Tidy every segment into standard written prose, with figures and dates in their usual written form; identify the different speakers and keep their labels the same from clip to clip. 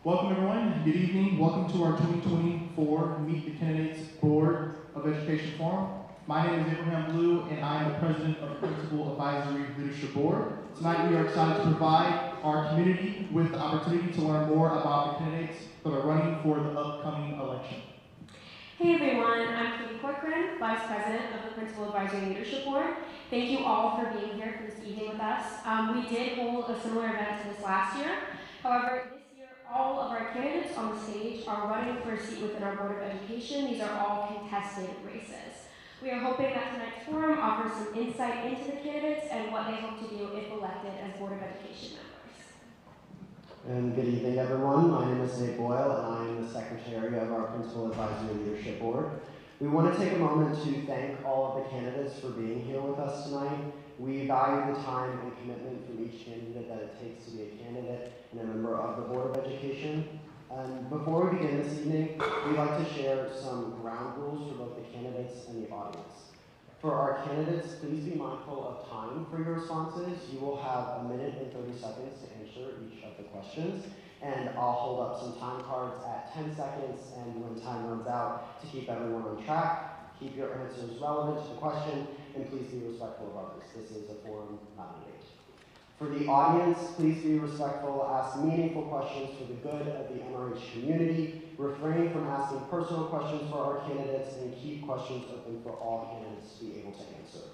Speaker 1: Welcome everyone, good evening. Welcome to our 2024 Meet the Candidates Board of Education Forum. My name is Abraham Blue and I am the president of the Principal Advisory Leadership Board. Tonight we are excited to provide our community with the opportunity to learn more about the candidates that are running for the upcoming election.
Speaker 2: Hey everyone, I'm Katie Corcoran, Vice President of the Principal Advisory Leadership Board. Thank you all for being here for this evening with us. We did hold a similar event to this last year. However, this year all of our candidates on the stage are running for a seat within our Board of Education. These are all contested races. We are hoping that tonight's forum offers some insight into the candidates and what they hope to do if elected as Board of Education members.
Speaker 3: And good evening, everyone. My name is Nate Boyle, and I am the Secretary of our Principal Advisory Leadership Board. We want to take a moment to thank all of the candidates for being here with us tonight. We value the time and commitment from each candidate that it takes to be a candidate and a member of the Board of Education. And before we begin this evening, we'd like to share some ground rules for both the candidates and the audience. For our candidates, please be mindful of time for your responses. You will have 1 minute and 30 seconds to answer each of the questions, and I'll hold up some time cards at 10 seconds, and when time runs out, to keep everyone on track, keep your answers relevant to the question, and please be respectful of others. This is a forum, not a debate. For the audience, please be respectful, ask meaningful questions for the good of the MRH community, refrain from asking personal questions for our candidates, and keep questions open for all candidates to be able to answer.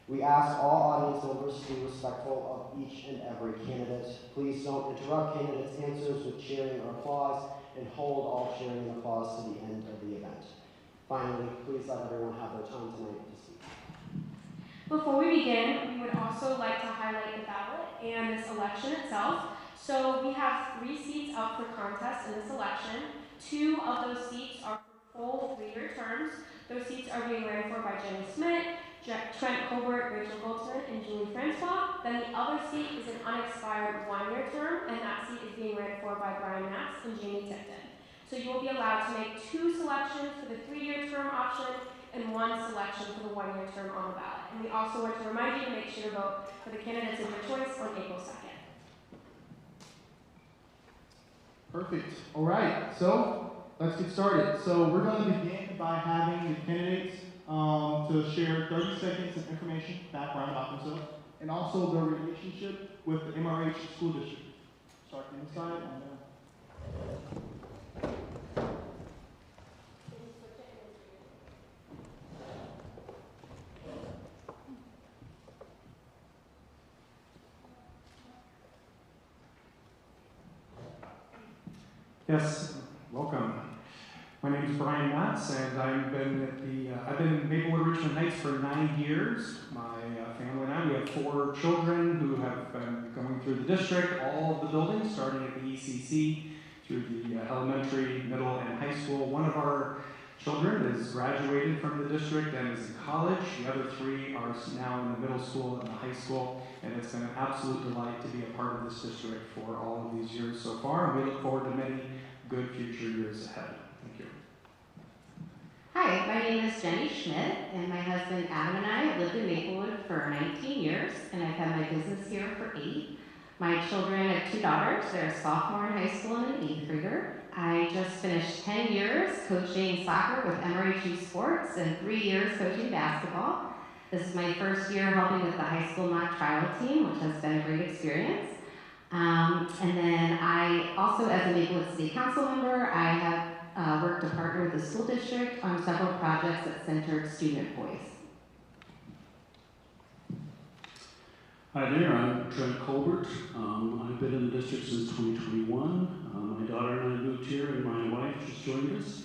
Speaker 3: We ask all audience members to be respectful of each and every candidate. Please don't interrupt candidates' answers with cheering or applause, and hold all cheering and applause to the end of the event. Finally, please let everyone have their time tonight to speak.
Speaker 2: Before we begin, we would also like to highlight the ballot and this election itself. So we have 3 seats up for contest in this election. 2 of those seats are for full 3-year terms. Those seats are being ran for by Jenny Smith, Trent Colbert, Rachel Goldsman, and Julie Francois. Then the other seat is an unexpired 1-year term, and that seat is being ran for by Brian Matz and Jamie Tipton. So you will be allowed to make 2 selections for the 3-year term option and 1 selection for the 1-year term on the ballot. And we also want to remind you to make sure to vote for the candidates of your choice on April 2nd.
Speaker 1: Perfect. All right, so let's get started. So we're going to begin by having the candidates to share 30 seconds of information, background about themselves, and also their relationship with the MRH school district. Start from inside and
Speaker 4: Yes, welcome. My name is Brian Matz, and I've been in Maplewood, Richmond Heights for 9 years. My family and I, we have 4 children who have been going through the district, all of the buildings, starting at the ECC, through the elementary, middle, and high school. One of our children is graduated from the district and is in college. The other 3 are now in the middle school and the high school, and it's been an absolute delight to be a part of this district for all of these years so far, and we look forward to many good future years ahead. Thank you.
Speaker 5: Hi, my name is Jenny Schmidt, and my husband Adam and I have lived in Maplewood for 19 years, and I've had my business here for 8. My children have 2 daughters. They're a sophomore in high school and an 8th grader. I just finished 10 years coaching soccer with MRH sports and 3 years coaching basketball. This is my first year helping with the high school mock trial team, which has been a great experience. And then I also, as a Maplewood City Council member, I have worked to partner with the school district on several projects that centered student voice.
Speaker 6: Hi there, I'm Trent Colbert. I've been in the district since 2021. My daughter and I moved here, and my wife just joined us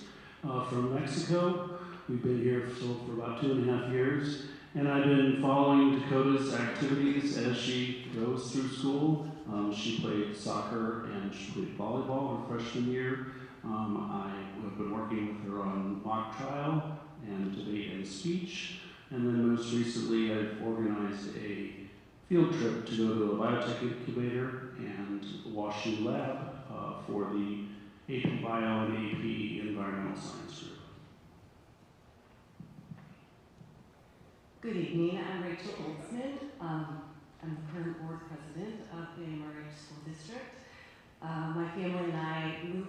Speaker 6: from Mexico. We've been here for about 2.5 years, and I've been following Dakota's activities as she goes through school. She played soccer and she played volleyball her freshman year. I have been working with her on mock trial and debate and speech, and then most recently I've organized a field trip to go to a biotech incubator and WashU lab for the AP Bio and AP Environmental Science group.
Speaker 7: Good evening, I'm Rachel Goldsman. I'm the current board president of the MRH School District. My family and I moved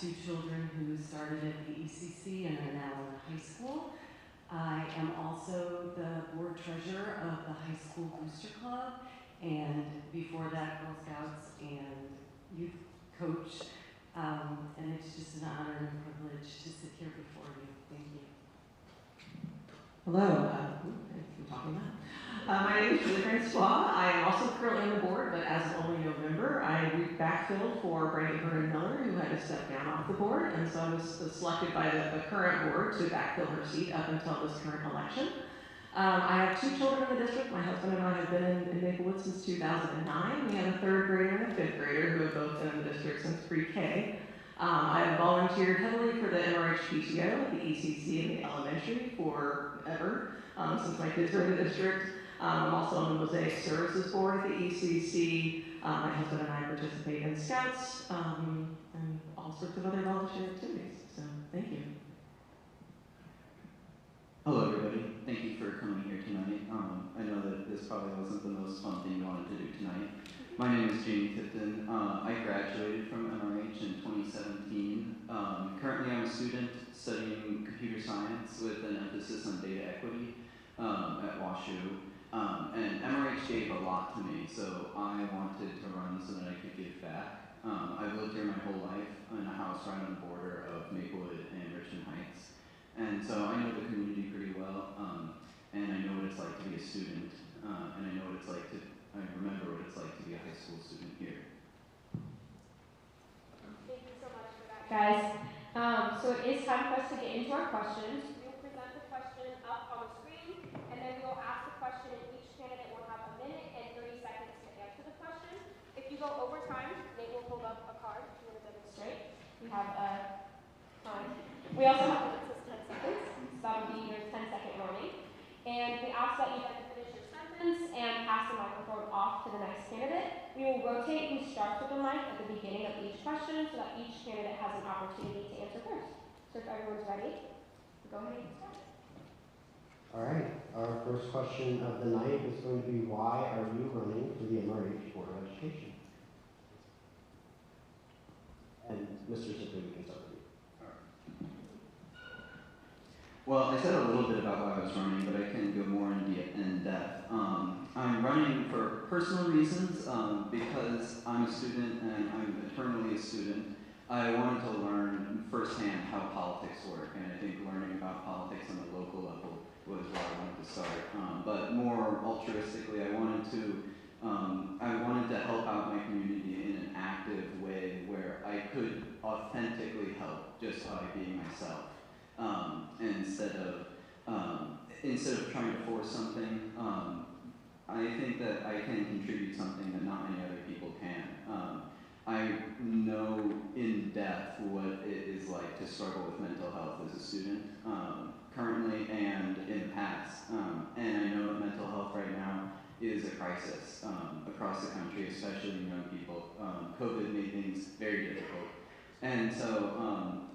Speaker 7: two children who started at the ECC and are now in high school. I am also the board treasurer of the high school booster club, and before that, Girl Scouts and youth coach. And it's just an honor and a privilege to sit here before you. Thank you.
Speaker 8: Hello, I'm talking now. My name is Julie Francois. I am also currently on the board, but as of only November, I backfilled for Brandon Vernon Miller, who had to step down off the board, and so I was selected by the current board to backfill her seat up until this current election. I have two children in the district. My husband and I have been in Maplewood since 2009. We have a third grader and a fifth grader who have both been in the district since pre-K. I have volunteered heavily for the MRH PTO, the ECC, and the elementary forever, since my kids were in the district. I'm also on the Mosaic Services Board at the ECC. My husband and I participate in Scouts and all sorts of other volunteer activities. So, thank you.
Speaker 9: Hello, everybody. Thank you for coming here tonight. I know that this probably wasn't the most fun thing you wanted to do tonight. My name is Jamie Tipton. I graduated from MRH in 2017. Currently, I'm a student studying computer science with an emphasis on data equity at WashU. And MRH gave a lot to me, so I wanted to run so that I could give back. I've lived here my whole life in a house right on the border of Maplewood and Richmond Heights. And so I know the community pretty well, and I know what it's like to be a student, and I know what it's like I remember what it's like to be a high school student here.
Speaker 2: Thank you so much for that, guys. So it is time for us to get into our questions. We will present the question up on the screen, and then we will ask the question, and each candidate will have a minute and 30 seconds to answer the question. If you go over time, Nate will hold up a card if you want to demonstrate. We have a time. We also have a limit to 10 seconds, so that would be your 10-second warning. And we ask that you try to finish your sentence and pass the microphone off to the next candidate. We will rotate who starts with the mic at the beginning of each question so that each candidate has an opportunity to answer first. So if everyone's ready, go ahead and start.
Speaker 3: All right, our first question of the night is going to be, why are you running for the MRH Board of Education? And Mr. Sibley, we can start with you.
Speaker 9: Well, I said a little bit about why I was running, but I can go more in depth. I'm running for personal reasons because I'm a student and I'm eternally a student. I wanted to learn firsthand how politics work, and I think learning about politics on the local level was where I wanted to start. But more altruistically, I wanted to help out my community in an active way where I could authentically help just by being myself. Instead of trying to force something, I think that I can contribute something that not many other people can. I know in depth what it is like to struggle with mental health as a student, currently and in the past. And I know that mental health right now is a crisis across the country, especially in young people. COVID made things very difficult. And so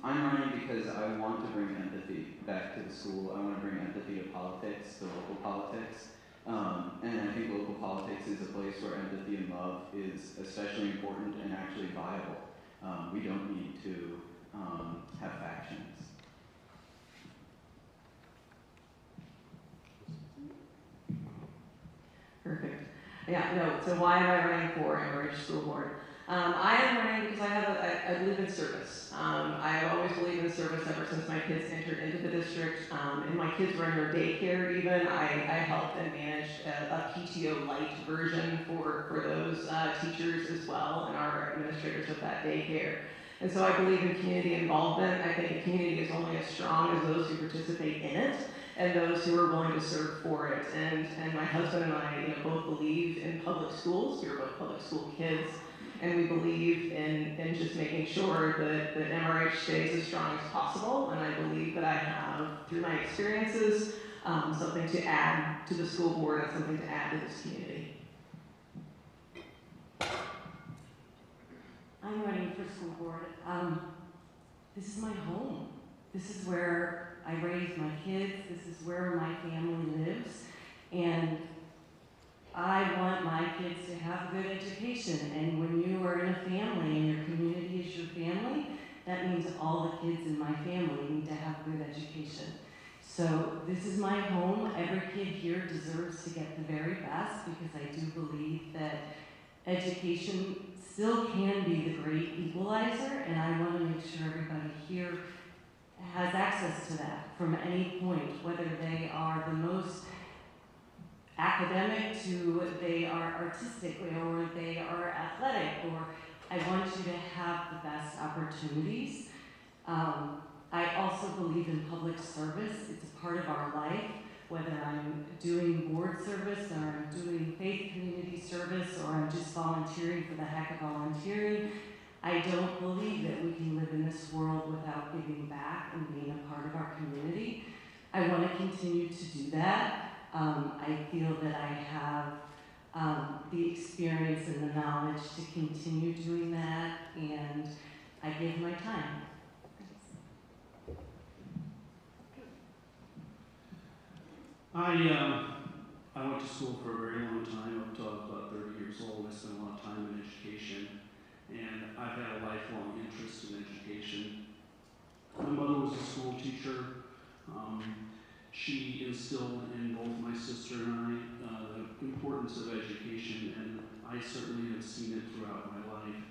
Speaker 9: I'm running because I want to bring empathy back to the school. I want to bring empathy to politics, to local politics. And I think local politics is a place where empathy and love is especially important and actually viable. We don't need to have factions.
Speaker 8: Perfect. Yeah, no, so why am I running for MRH School Board? I am running because I believe in service. I have always believed in service ever since my kids entered into the district. And my kids were in their daycare even. I helped and managed a PTO light version for those teachers as well and our administrators of that daycare. And so I believe in community involvement. I think a community is only as strong as those who participate in it and those who are willing to serve for it. And my husband and I, both believe in public schools. We're both public school kids. And we believe in just making sure that MRH stays as strong as possible. And I believe that I have, through my experiences, something to add to the school board and something to add to this community.
Speaker 7: I'm running for school board. This is my home. This is where I raise my kids. This is where my family lives. And I want my kids to have a good education. And when you are in a family and your community is your family, that means all the kids in my family need to have good education. So this is my home. Every kid here deserves to get the very best because I do believe that education still can be the great equalizer, and I want to make sure everybody here has access to that from any point, whether they are the most academic to they are artistic or they are athletic, or I want you to have the best opportunities. I also believe in public service. It's a part of our life, whether I'm doing board service or I'm doing faith community service or I'm just volunteering for the heck of volunteering. I don't believe that we can live in this world without giving back and being a part of our community. I want to continue to do that. I feel that I have the experience and the knowledge to continue doing that, and I give my time.
Speaker 6: I went to school for a very long time, up until I was about 30 years old. I spent a lot of time in education, and I've had a lifelong interest in education. My mother was a school teacher. She instilled in both my sister and I the importance of education, and I certainly have seen it throughout my life.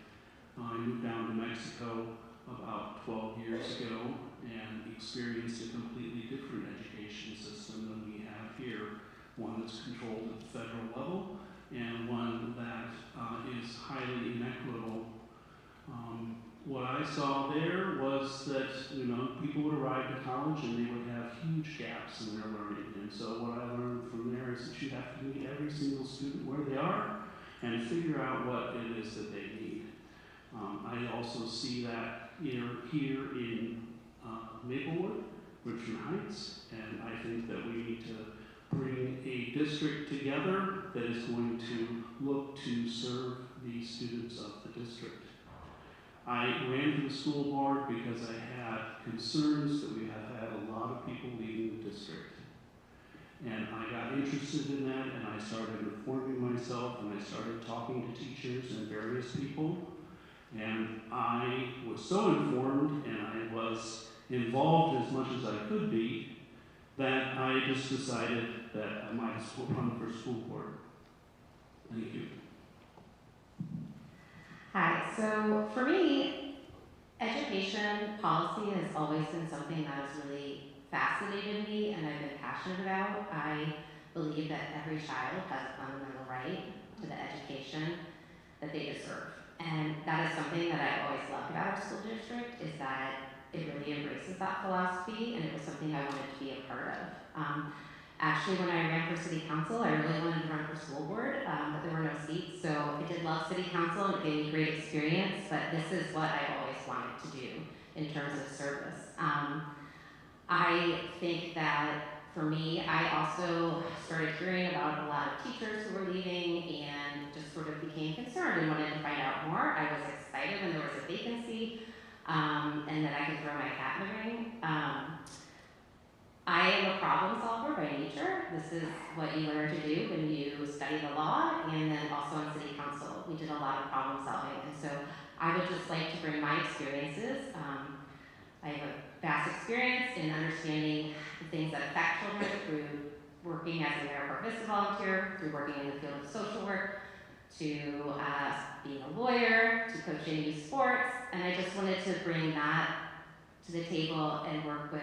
Speaker 6: I moved down to Mexico about 12 years ago and experienced a completely different education system than we have here, one that's controlled at the federal level and one that is highly inequitable. What I saw there was that, people would arrive to college and they would have huge gaps in their learning. And so what I learned from there is that you have to meet every single student where they are and figure out what it is that they need. I also see that here in Maplewood, Richmond Heights, and I think that we need to bring a district together that is going to look to serve the students of the district. I ran for the school board because I had concerns that we have had a lot of people leaving the district. And I got interested in that, and I started informing myself, and I started talking to teachers and various people. And I was so informed, and I was involved as much as I could be, that I just decided that I might as well run for school board. Thank you.
Speaker 5: Hi, so for me, education policy has always been something that has really fascinated me and I've been passionate about. I believe that every child has a fundamental right to the education that they deserve. And that is something that I've always loved about our school district, is that it really embraces that philosophy, and it was something I wanted to be a part of. Actually, when I ran for city council, I really wanted to run for school board, but there were no seats, so I did love city council, and it gave me great experience, but this is what I always wanted to do in terms of service. I think that for me, I also started hearing about a lot of teachers who were leaving and just sort of became concerned and wanted to find out more. I was excited when there was a vacancy and that I could throw my hat in the ring. I am a problem solver by nature. This is what you learn to do when you study the law, and then also in city council, we did a lot of problem solving. And so I would just like to bring my experiences. I have a vast experience in understanding the things that affect children through working as an AmeriCorps Vista volunteer, through working in the field of social work, to being a lawyer, to coaching youth sports, and I just wanted to bring that to the table and work with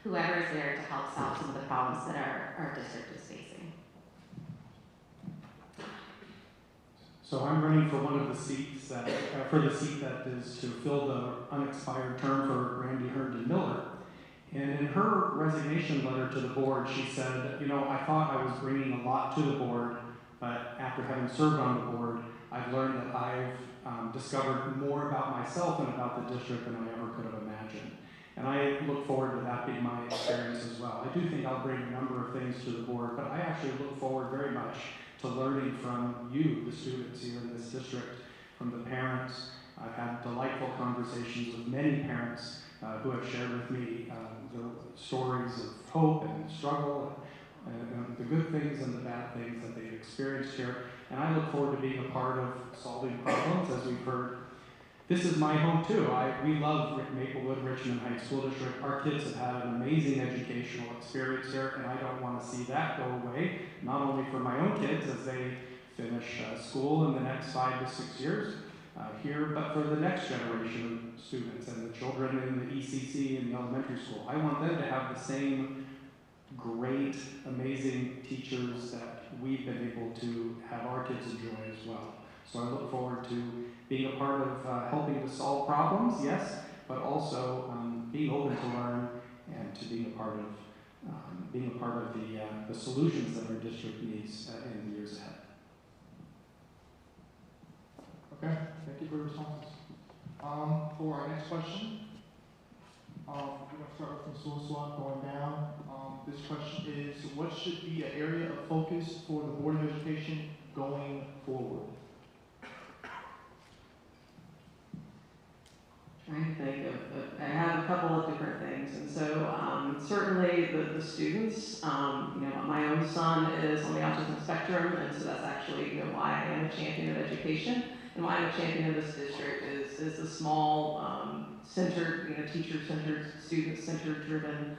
Speaker 5: whoever is there to help solve some of the problems that our district is facing.
Speaker 4: So I'm running for one of the seats that, for the seat that is to fill the unexpired term for Randy Herndon Miller. And in her resignation letter to the board, she said, I thought I was bringing a lot to the board, but after having served on the board, I've learned that I've discovered more about myself and about the district than I ever could have imagined. And I look forward to that being my experience as well. I do think I'll bring a number of things to the board, but I actually look forward very much to learning from you, the students here in this district, from the parents. I've had delightful conversations with many parents who have shared with me the stories of hope and struggle, and the good things and the bad things that they've experienced here. And I look forward to being a part of solving problems, as we've heard. this is my home too. We love Maplewood, Richmond Heights School District. Our kids have had an amazing educational experience here, and I don't want to see that go away, not only for my own kids as they finish school in the next 5 to 6 years here, but for the next generation of students and the children in the ECC and the elementary school. I want them to have the same great, amazing teachers that we've been able to have our kids enjoy as well. So I look forward to being a part of helping to solve problems, yes, but also being open to learn and to being a part of the solutions that our district needs in the years ahead.
Speaker 1: Okay, thank you for your responses. For our next question, we're going to start with Ms. Suasua going down. This question is, what should be an area of focus for the Board of Education going forward?
Speaker 8: Trying to think I have a couple of different things, and so certainly the students, my own son is on the autism spectrum, and so that's actually why I am a champion of education, and why I'm a champion of this district is the small, centered, teacher-centered, student-centered driven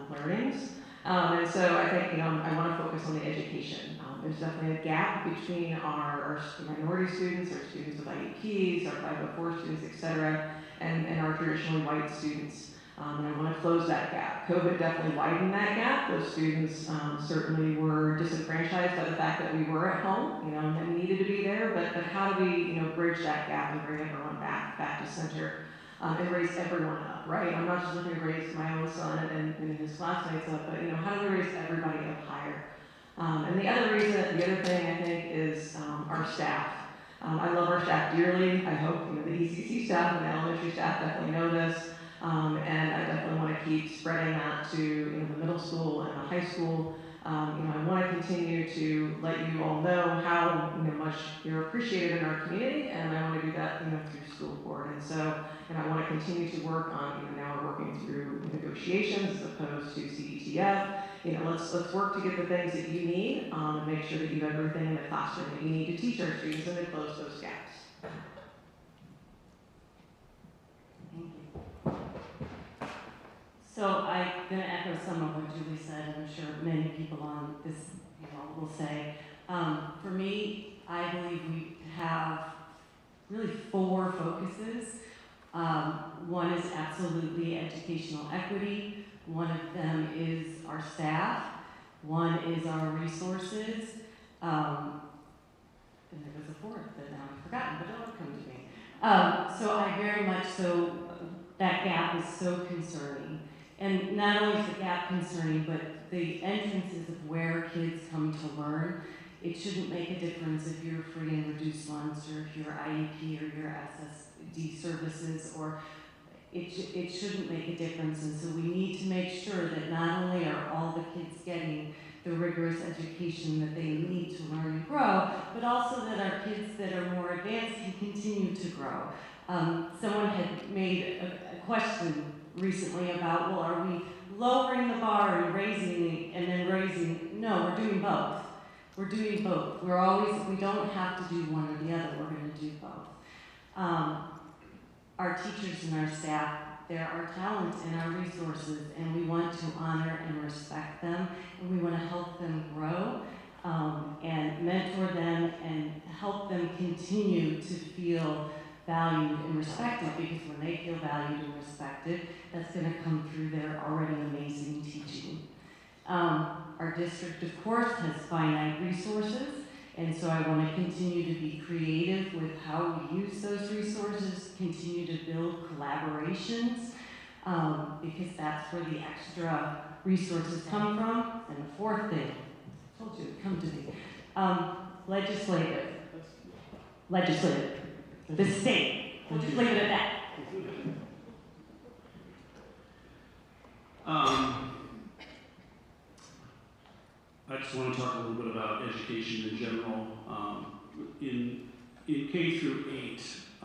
Speaker 8: learnings. And so I think, I want to focus on the education. There's definitely a gap between our minority students, our students with IEPs, our 504 students, et cetera, and our traditionally white students. And I want to close that gap. COVID definitely widened that gap. Those students certainly were disenfranchised by the fact that we were at home, and needed to be there, but how do we, bridge that gap and bring everyone back to center? And raise everyone up, right? I'm not just looking to raise my own son and his classmates up, but how do we raise everybody up higher? And the other thing I think is our staff. I love our staff dearly. I hope the ECC staff and the elementary staff definitely know this, and I definitely want to keep spreading that to the middle school and the high school. I want to continue to let you all know how much you're appreciated in our community, and I want to do that through school board. And so, I want to continue to work on now we're working through negotiations as opposed to CETF. Let's work to get the things that you need and make sure that you have everything in the classroom that you need to teach our students and to close those gaps.
Speaker 7: Thank you. So I'm going to echo some of what Julie said, and I'm sure many people on this will say. For me, I believe we have really 4 focuses. One is absolutely educational equity. One of them is our staff. One is our resources. And there was a 4th that now I've forgotten, but it'll come to me. So I very much so, that gap is so concerning. And not only is the gap concerning, but the entrances of where kids come to learn. It shouldn't make a difference if you're free and reduced lunch, or if you're IEP or your SSD services, or it shouldn't make a difference. And so we need to make sure that not only are all the kids getting the rigorous education that they need to learn and grow, but also that our kids that are more advanced can continue to grow. Someone had made a question recently about, well, are we lowering the bar and raising and then raising? No, we're doing both. We're doing both. We don't have to do one or the other. We're going to do both. Our teachers and our staff, they're our talent and our resources, and we want to honor and respect them, and we want to help them grow and mentor them and help them continue to feel valued and respected, because when they feel valued and respected, that's going to come through their already amazing teaching. Our district, of course, has finite resources, and so I want to continue to be creative with how we use those resources, continue to build collaborations, because that's where the extra resources come from. And the 4th thing, I told you, come to me, legislative, the state. We'll just leave it at that.
Speaker 6: I just want to talk a little bit about education in general. In K through 8, I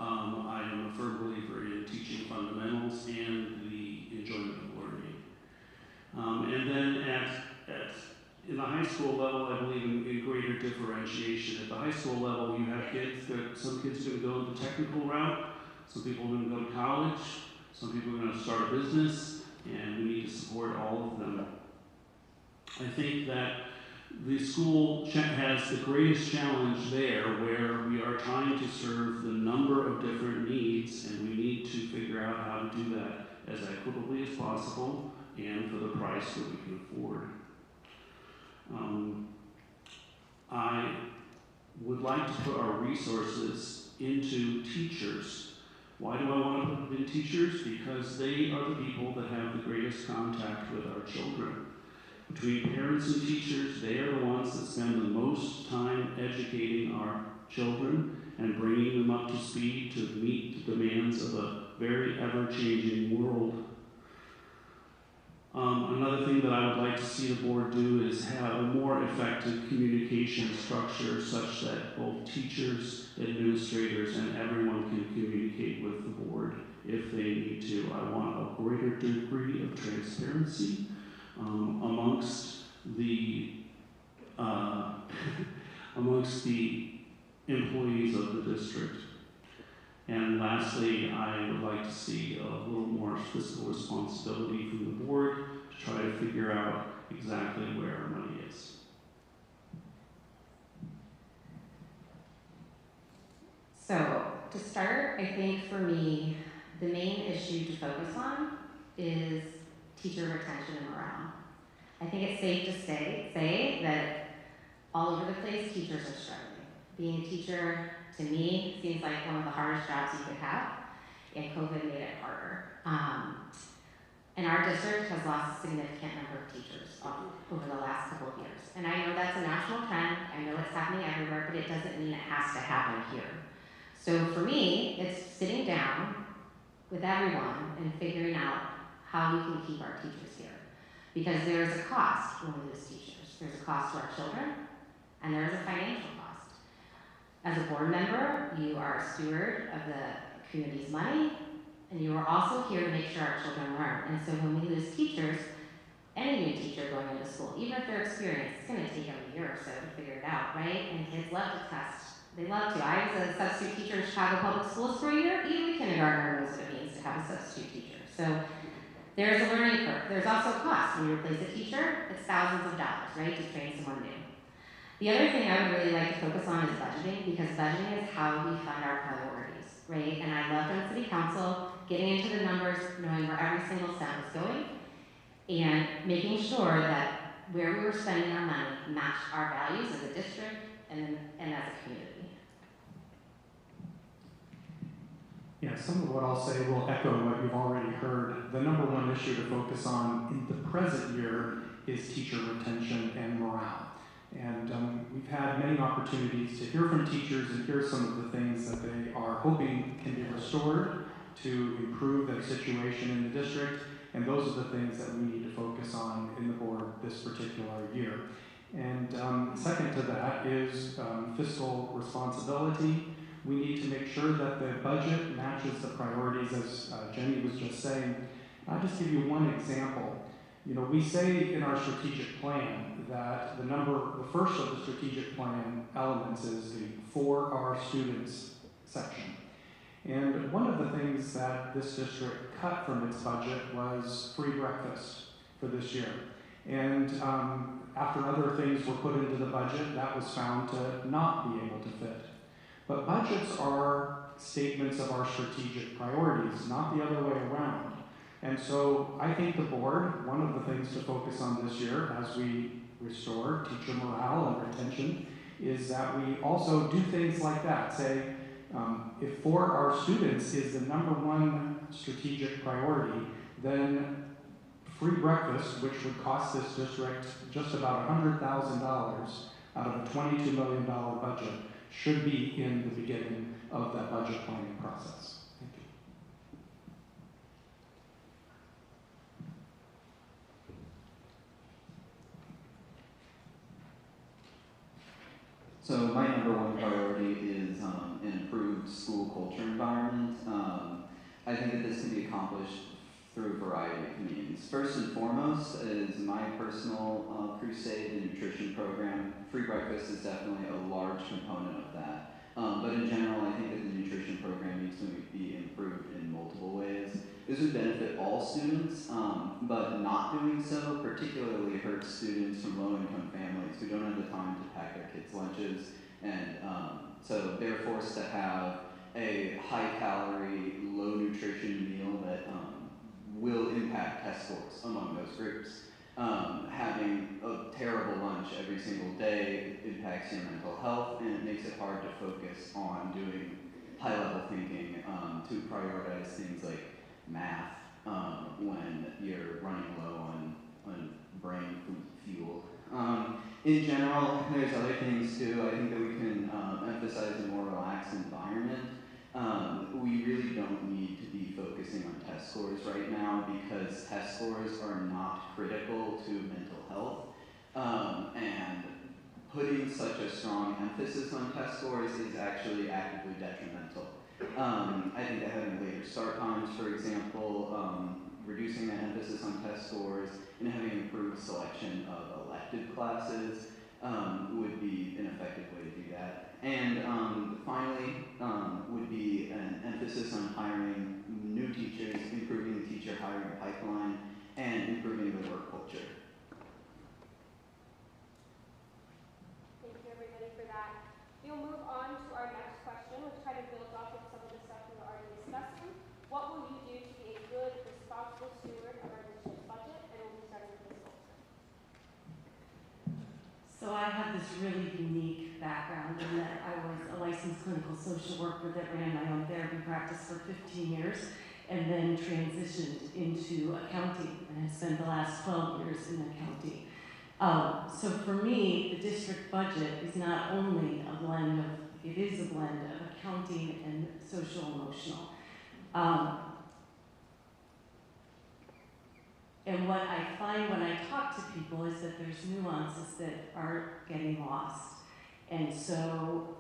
Speaker 6: am a firm believer in teaching fundamentals and the enjoyment of learning. And then in the high school level, I believe in greater differentiation. At the high school level, you have some kids are going to go the technical route, Some people are going to go to college, some people are going to start a business, and we need to support all of them. I think that the school has the greatest challenge there, where we are trying to serve the number of different needs, and we need to figure out how to do that as equitably as possible and for the price that we can afford. I would like to put our resources into teachers. Why do I want to put them in teachers? Because they are the people that have the greatest contact with our children. Between parents and teachers, they are the ones that spend the most time educating our children and bringing them up to speed to meet the demands of a very ever-changing world. Another thing that I would like to see the board do is have a more effective communication structure such that both teachers, administrators, and everyone can communicate with the board if they need to. I want a greater degree of transparency amongst the employees of the district. And lastly, I would like to see a little more fiscal responsibility from the board to try to figure out exactly where our money is.
Speaker 5: So, to start, I think for me, the main issue to focus on is teacher retention and morale. I think it's safe to say that all over the place, teachers are struggling. Being a teacher, to me, seems like one of the hardest jobs you could have, and COVID made it harder. And our district has lost a significant number of teachers over the last couple of years. And I know that's a national trend, I know it's happening everywhere, but it doesn't mean it has to happen here. So for me, it's sitting down with everyone and figuring out how we can keep our teachers here. Because there is a cost when we lose teachers. There's a cost to our children, and there is a financial cost. As a board member, you are a steward of the community's money, and you are also here to make sure our children learn. And so when we lose teachers, any new teacher going into school, even if they're experienced, it's going to take them a year or so to figure it out, right? And kids love to test. They love to. I was a substitute teacher in Chicago Public Schools for a year. Even a kindergartner knows what it means to have a substitute teacher. So there's a learning curve. There's also a cost. When you replace a teacher, it's thousands of dollars, right, to train someone new. The other thing I would really like to focus on is budgeting, because budgeting is how we fund our priorities, right? And I love on City Council getting into the numbers, knowing where every single cent is going, and making sure that where we were spending our money matched our values as a district and as a community.
Speaker 4: Yeah, some of what I'll say will echo what you've already heard. The number one issue to focus on in the present year is teacher retention and morale. And we've had many opportunities to hear from teachers and hear some of the things that they are hoping can be restored to improve their situation in the district. And those are the things that we need to focus on in the board this particular year. And second to that is fiscal responsibility. We need to make sure that the budget matches the priorities, as Jenny was just saying. I'll just give you one example. You know, we say in our strategic plan that the first of the strategic plan elements is the For Our Students section. And one of the things that this district cut from its budget was free breakfast for this year. And after other things were put into the budget, that was found to not be able to fit. But budgets are statements of our strategic priorities, not the other way around. And so I think the board, one of the things to focus on this year as we restore teacher morale and retention is that we also do things like that. Say, if For Our Students is the number one strategic priority, then free breakfast, which would cost this district just about $100,000 out of a $22 million budget, should be in the beginning of that budget planning process. Thank you.
Speaker 9: So my number one priority is an improved school culture environment. I think that this can be accomplished through a variety of means. First and foremost is my personal crusade and nutrition program. Free breakfast is definitely a large component of that. But in general, I think that the nutrition program needs to be improved in multiple ways. This would benefit all students, but not doing so particularly hurts students from low-income families who don't have the time to pack their kids' lunches, and so they're forced to have a high-calorie, low-nutrition meal that will impact test scores among those groups. Having a terrible lunch every single day impacts your mental health, and it makes it hard to focus on doing high-level thinking, to prioritize things like math when you're running low on brain fuel. In general, there's other things too. I think that we can emphasize a more relaxed environment. We really don't need to be focusing on test scores right now because test scores are not critical to mental health. And putting such a strong emphasis on test scores is actually actively detrimental. I think that having later start times, for example, reducing that emphasis on test scores, and having improved selection of elective classes would be an effective way to do that. And finally, would be an emphasis on hiring new teachers, improving the teacher hiring pipeline, and improving the work culture.
Speaker 2: Thank you, everybody, for that. We'll move on to our next question, which kind of builds off of some of the stuff we were already discussing. What will you do to be a good, responsible steward of our district's budget? And we'll be starting with Ms. Olson.
Speaker 7: So I have this really unique background in that I was a licensed clinical social worker that ran my own therapy practice for 15 years and then transitioned into accounting and have spent the last 12 years in accounting. So for me, the district budget is not only a blend of, it is a blend of accounting and social emotional. And what I find when I talk to people is that there's nuances that are getting lost. And so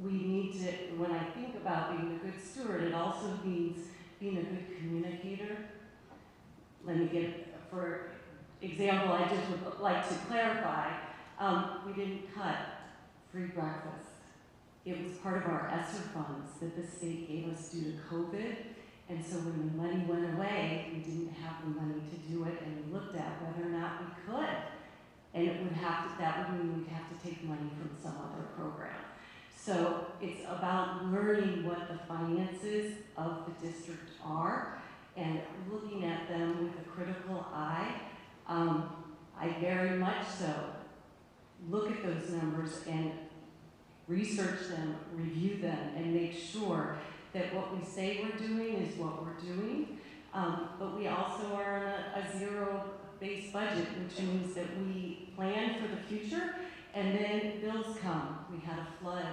Speaker 7: we need to, when I think about being a good steward, it also means being a good communicator. Let me get, for example, I just would like to clarify, we didn't cut free breakfast. It was part of our ESSER funds that the state gave us due to COVID. And so when the money went away, we didn't have the money to do it, and we looked at whether or not we could. And it would have to, that would mean we'd have to take money from some other program. So it's about learning what the finances of the district are and looking at them with a critical eye. I very much so look at those numbers and research them, review them, and make sure that what we say we're doing is what we're doing, but we also are on a zero-based budget, which means that we plan for the future, and then bills come. We had a flood.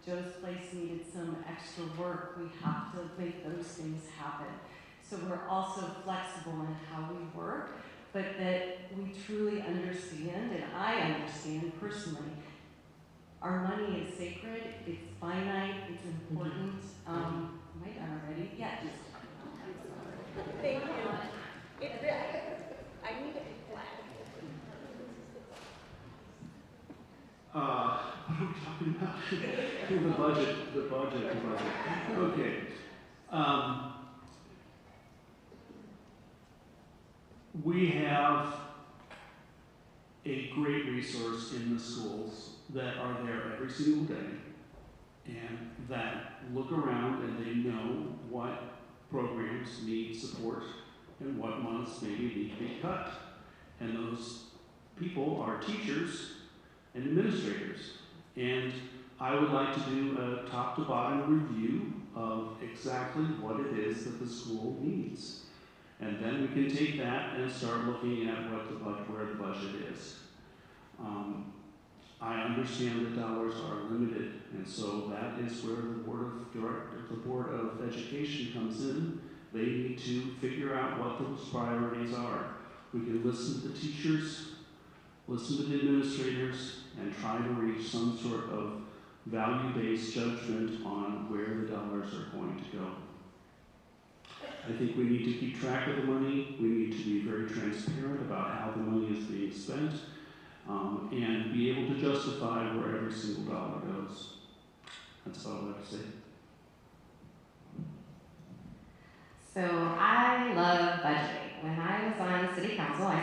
Speaker 7: Joe's place needed some extra work. We have to make those things happen. So we're also flexible in how we work, but that we truly understand, and I understand personally, our money is sacred, it's finite, it's important. Am I done already? Yeah.
Speaker 2: Thank you. I need it flat.
Speaker 6: What are we talking about? the budget. Okay. We have a great resource in the schools that are there every single day and that look around and they know what programs need support and what ones maybe need to be cut. And those people are teachers and administrators. And I would like to do a top to bottom review of exactly what it is that the school needs. And then we can take that and start looking at where the budget is. I understand the dollars are limited, and so that is where the Board of Education comes in. They need to figure out what those priorities are. We can listen to the teachers, listen to the administrators, and try to reach some sort of value-based judgment on where the dollars are going to go. I think we need to keep track of the money. We need to be very transparent about how the money is being spent, and be able to justify where every single dollar goes. That's about what I have to say.
Speaker 5: So I love budgeting. When I was on city council, I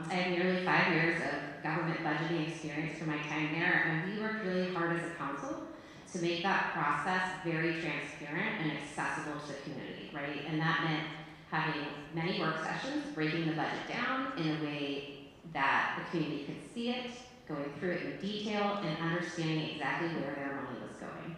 Speaker 5: had nearly 5 years of government budgeting experience for my time there, and we worked really hard as a council to make that process very transparent and accessible to the community, right? And that meant having many work sessions, breaking the budget down in a way that the community could see it, going through it in detail, and understanding exactly where their money was going.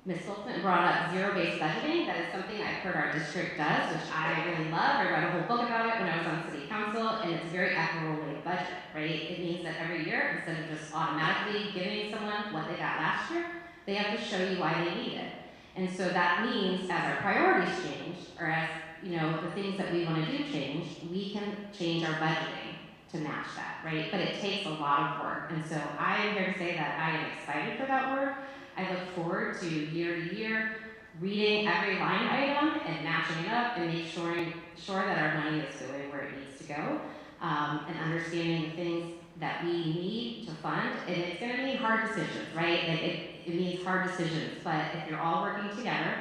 Speaker 5: Ms. Holtzman brought up zero-based budgeting. That is something I've heard our district does, which I really love. I read a whole book about it when I was on city council, and it's a very equitable way to budget, right? It means that every year, instead of just automatically giving someone what they got last year, they have to show you why they need it. And so that means as our priorities change, or as the things that we want to do change, we can change our budgeting to match that, right? But it takes a lot of work. And so I am here to say that I am excited for that work. I look forward to year reading every line item and matching it up and make sure that our money is going where it needs to go, and understanding the things that we need to fund. And it's going to mean hard decisions, right? It means hard decisions, but if you're all working together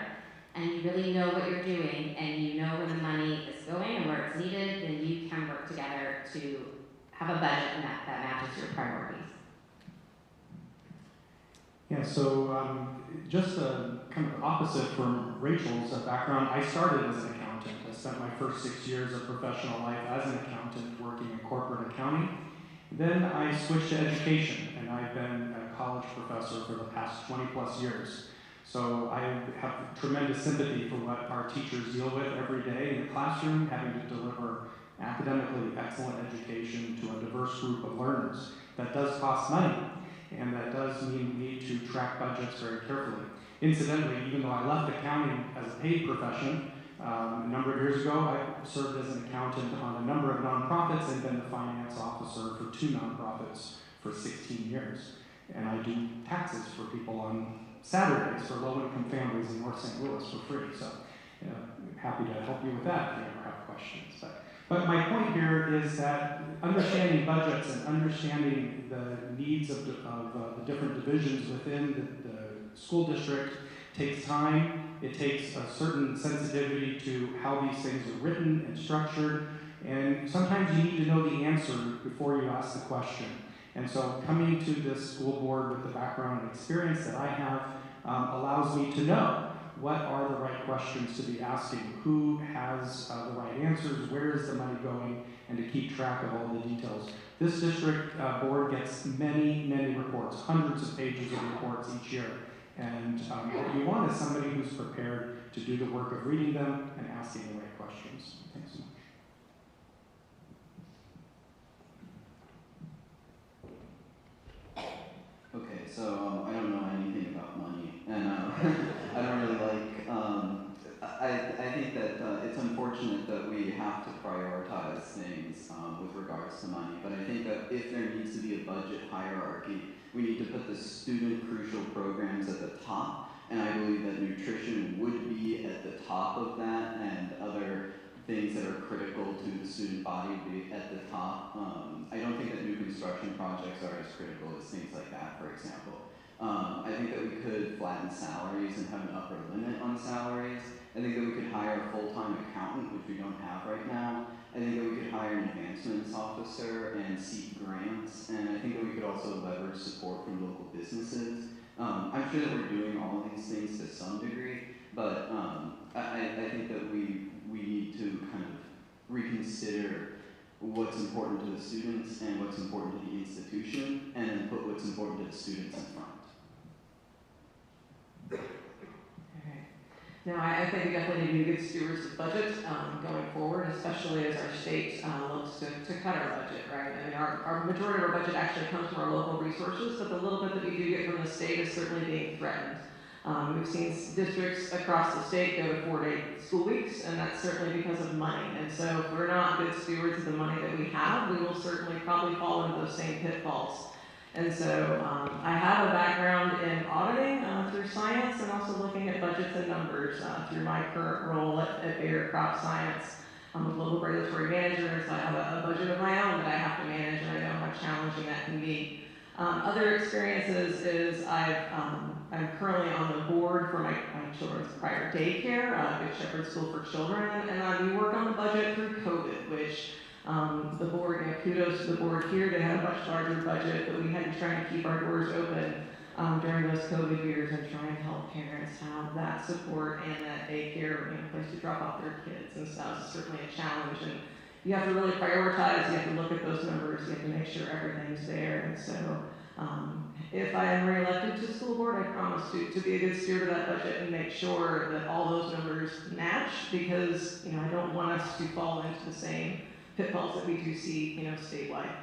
Speaker 5: and you really know what you're doing and you know where the money is going and where it's needed, then you can work together to have a budget that matches your priorities.
Speaker 4: Yeah, so just kind of opposite from Rachel's background, I started as an accountant. I spent my first 6 years of professional life as an accountant working in corporate accounting. Then I switched to education, and I've been a college professor for the past 20 plus years. So I have tremendous sympathy for what our teachers deal with every day in the classroom, having to deliver academically excellent education to a diverse group of learners. That does cost money. And that does mean we need to track budgets very carefully. Incidentally, even though I left accounting as a paid profession a number of years ago, I served as an accountant on a number of nonprofits and been the finance officer for 2 nonprofits for 16 years. And I do taxes for people on Saturdays for low-income families in North St. Louis for free. So happy to help you with that if you ever have questions. But my point here is that understanding budgets and understanding the needs of the different divisions within the school district takes time. It takes a certain sensitivity to how these things are written and structured. And sometimes you need to know the answer before you ask the question. And so coming to this school board with the background and experience that I have allows me to know what are the right questions to be asking, who has the right answers, where is the money going, and to keep track of all the details. This district board gets many reports, hundreds of pages of reports each year. And what you want is somebody who's prepared to do the work of reading them and asking the right questions. Thanks so much.
Speaker 9: Okay, so I don't know anything about money, and I don't really like. I think that it's unfortunate that we have to prioritize things with regards to money, but I think that if there needs to be a budget hierarchy, we need to put the student crucial programs at the top, and I believe that nutrition would be at the top of that, and other things that are critical to the student body would be at the top. I don't think that new construction projects are as critical as things like that, for example. I think that we could flatten salaries and have an upper limit on salaries. I think that we could hire a full-time accountant, which we don't have right now. I think that we could hire an advancements officer and seek grants. And I think that we could also leverage support from local businesses. I'm sure that we're doing all of these things to some degree, but I think that we need to kind of reconsider what's important to the students and what's important to the institution, and then put what's important to the students in front.
Speaker 8: Now, I think we definitely need to be good stewards of budget going forward, especially as our state looks to cut our budget, right? I mean, our majority of our budget actually comes from our local resources, but the little bit that we do get from the state is certainly being threatened. We've seen districts across the state go to 4-day school weeks, and that's certainly because of money. And so if we're not good stewards of the money that we have, we will certainly probably fall into those same pitfalls. And so I have a background in auditing through science, and also looking at budgets and numbers through my current role at Bayer Crop Science. I'm a global regulatory manager, and so I have a budget of my own that I have to manage, and I know how challenging that can be. Other experiences is I'm currently on the board for my children's prior daycare, Good Shepherd School for Children, and we work on the budget through COVID, which the board, kudos to the board here, they had a much larger budget, but we had to try and keep our doors open during those COVID years and try and help parents have that support and that daycare, place to drop off their kids and stuff. It's certainly a challenge, and you have to really prioritize, you have to look at those numbers, you have to make sure everything's there. And so if I am reelected to school board, I promise to be a good steward of that budget and make sure that all those numbers match, because I don't want us to fall into the same pitfalls that we do see statewide.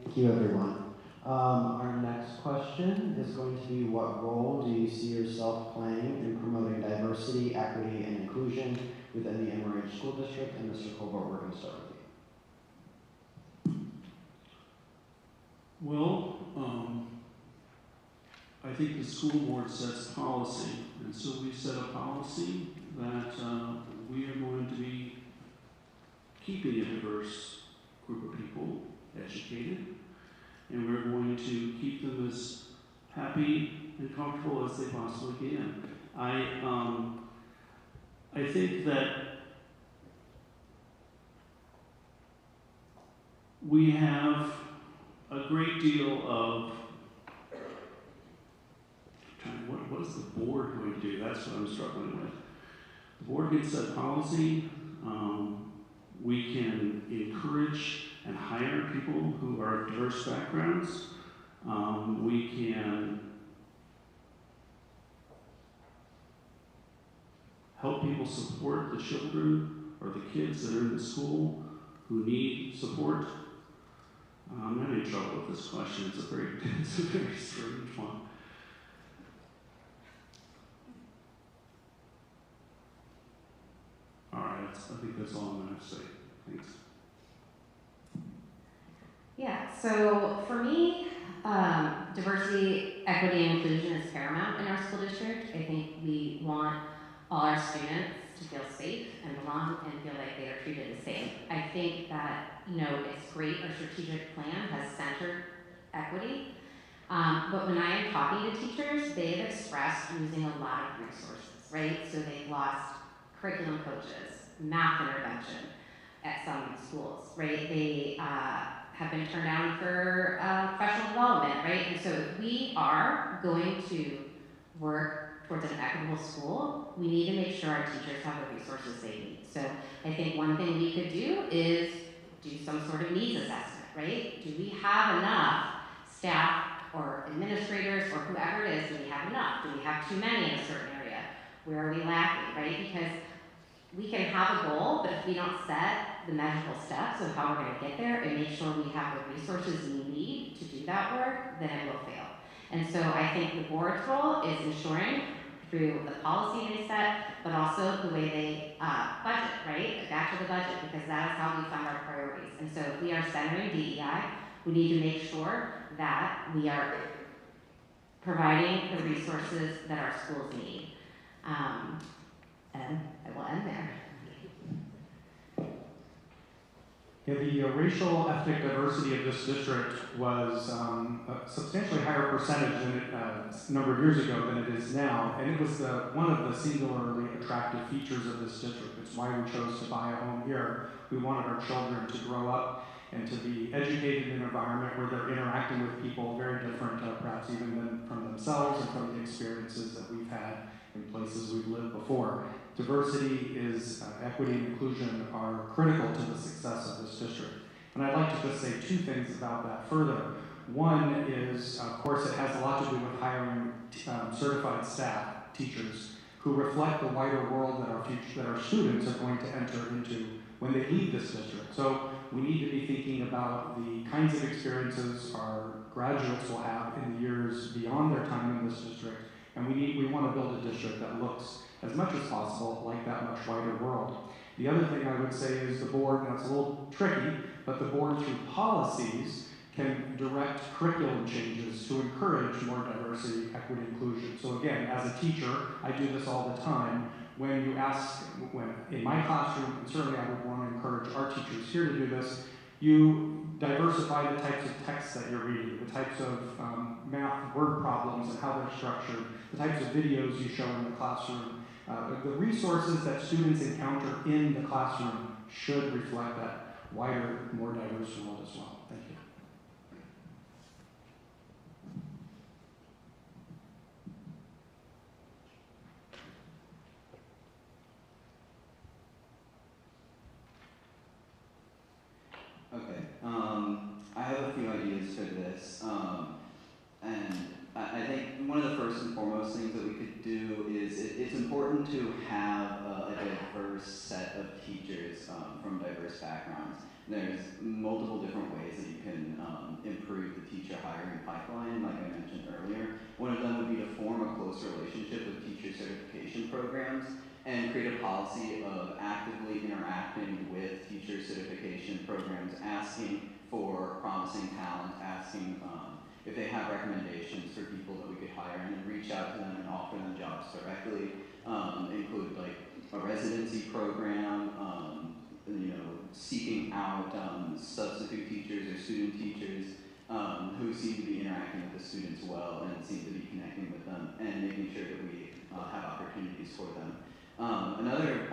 Speaker 3: Thank you, everyone. Our next question is going to be, what role do you see yourself playing in promoting diversity, equity, and inclusion within the MRH School District? And Mr. Colbert, we're going to start with you.
Speaker 6: Well, I think the school board sets policy, and so we set a policy that we are going to be keeping a diverse group of people educated, and we're going to keep them as happy and comfortable as they possibly can. I think that we have a great deal of what is the board going to do? That's what I'm struggling with. The board can set policy. We can encourage and hire people who are of diverse backgrounds. We can help people support the children or the kids that are in the school who need support. I'm having trouble with this question. It's a very strange one. All right, I think that's all I'm going to say. Thanks.
Speaker 5: Yeah, so for me, diversity, equity, and inclusion is paramount in our school district. I think we want all our students to feel safe and belong and feel like they are treated the same. I think that, it's great our strategic plan has centered equity, but when I am talking to teachers, they have expressed losing a lot of resources, right? So they've lost curriculum coaches, math intervention at some schools, right? They have been turned down for professional development, right? And so if we are going to work towards an equitable school, we need to make sure our teachers have the resources they need. So I think one thing we could do is do some sort of needs assessment, right? Do we have enough staff or administrators or whoever it is? Do we have enough? Do we have too many in a certain area? Where are we lacking, right? Because we can have a goal, but if we don't set the measurable steps of how we're going to get there and make sure we have the resources we need to do that work, then it will fail. And so I think the board's role is ensuring through the policy they set, but also the way they budget, right? Back to the budget, because that is how we fund our priorities. And so if we are centering DEI, we need to make sure that we are providing the resources that our schools need. And I will end there.
Speaker 4: Yeah, the racial ethnic diversity of this district was a substantially higher percentage than a number of years ago than it is now, and it was one of the singularly attractive features of this district. It's why we chose to buy a home here. We wanted our children to grow up and to be educated in an environment where they're interacting with people very different, perhaps even than from themselves and from the experiences that we've had in places we've lived before. Diversity is equity and inclusion are critical to the success of this district. And I'd like to just say two things about that further. One is, of course, it has a lot to do with hiring certified staff, teachers, who reflect the wider world that our students are going to enter into when they leave this district. So we need to be thinking about the kinds of experiences our graduates will have in the years beyond their time in this district. And we want to build a district that looks as much as possible like that much wider world. The other thing I would say is the board, now it's a little tricky, but the board through policies can direct curriculum changes to encourage more diversity, equity, inclusion. So again, as a teacher, I do this all the time. when you ask, when in my classroom, and certainly I would want to encourage our teachers here to do this, you diversify the types of texts that you're reading, the types of math word problems and how they're structured, the types of videos you show in the classroom. The resources that students encounter in the classroom should reflect that wider, more diverse world as well. Thank you.
Speaker 9: Okay, I have a few ideas for this, and I think one of the first and foremost things that we could do is it's important to have a diverse set of teachers from diverse backgrounds. There's multiple different ways that you can improve the teacher hiring pipeline, like I mentioned earlier. One of them would be to form a close relationship with teacher certification programs and create a policy of actively interacting with teacher certification programs, asking for promising talent, asking if they have recommendations for people that we could hire, and then reach out to them and offer them jobs directly. Include like a residency program, seeking out substitute teachers or student teachers who seem to be interacting with the students well and seem to be connecting with them, and making sure that we have opportunities for them. Another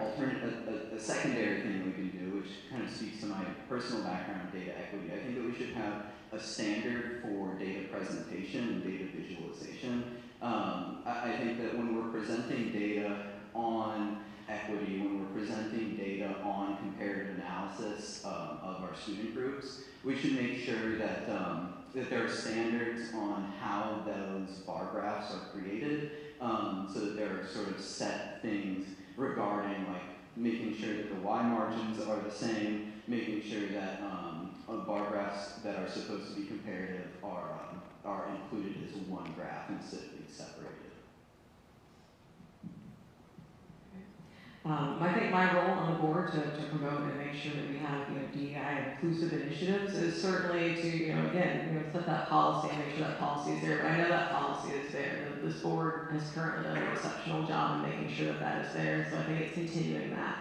Speaker 9: a secondary thing that we can do, which kind of speaks to my personal background in data equity, I think that we should have a standard for data presentation and data visualization. I think that when we're presenting data on equity, when we're presenting data on comparative analysis of our student groups, we should make sure that that there are standards on how those bar graphs are created, so that there are sort of set things regarding like making sure that the Y margins are the same, making sure that bar graphs that are supposed to be comparative are included as one graph instead of being separated.
Speaker 8: I think my role on the board to promote and make sure that we have DEI inclusive initiatives is certainly to set that policy and make sure that policy is there. But I know that policy is there. This board has currently done an exceptional job in making sure that that is there. So I think it's continuing that.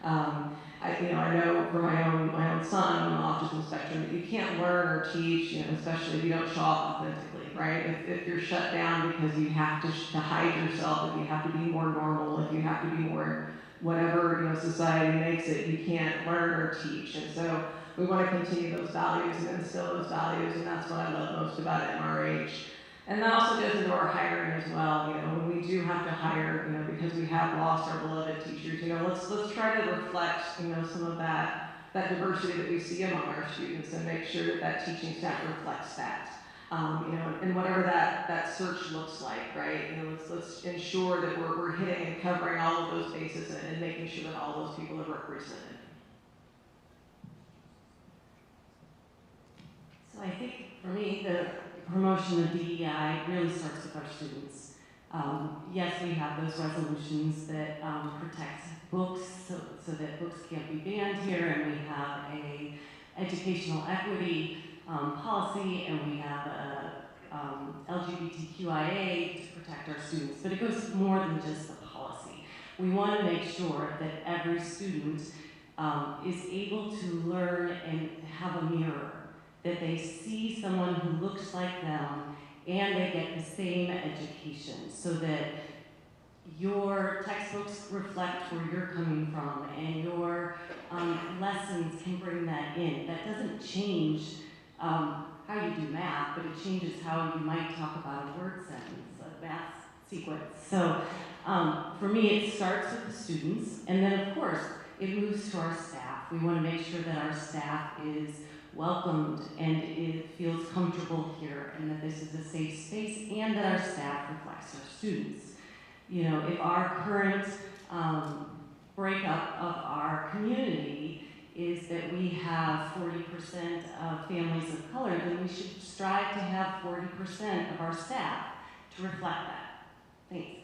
Speaker 8: I know for my own son on the autism spectrum that you can't learn or teach, especially if you don't show up authentically, right? If you're shut down because you have to hide yourself, if you have to be more normal, if you have to be more whatever society makes it, you can't learn or teach. And so we want to continue those values and instill those values, and that's what I love most about MRH. And that also goes into our hiring as well. When we do have to hire, because we have lost our beloved teachers, let's try to reflect, some of that diversity that we see among our students, and make sure that that teaching staff reflects that. And whatever that search looks like, right? Let's ensure that we're hitting and covering all of those bases and making sure that all those people are represented.
Speaker 5: So I think for me, the promotion of DEI really starts with our students. Yes, we have those resolutions that protect books so that books can't be banned here, and we have a educational equity policy, and we have a LGBTQIA to protect our students. But it goes more than just the policy. We want to make sure that every student is able to learn and have a mirror, that they see someone who looks like them and they get the same education, so that your textbooks reflect where you're coming from and your lessons can bring that in. That doesn't change how you do math, but it changes how you might talk about a word sentence, a math sequence. So for me, it starts with the students, and then of course, it moves to our staff. We want to make sure that our staff is welcomed and it feels comfortable here, and that this is a safe space, and that our staff reflects our students. If our current breakup of our community is that we have 40% of families of color, then we should strive to have 40% of our staff to reflect that. Thanks.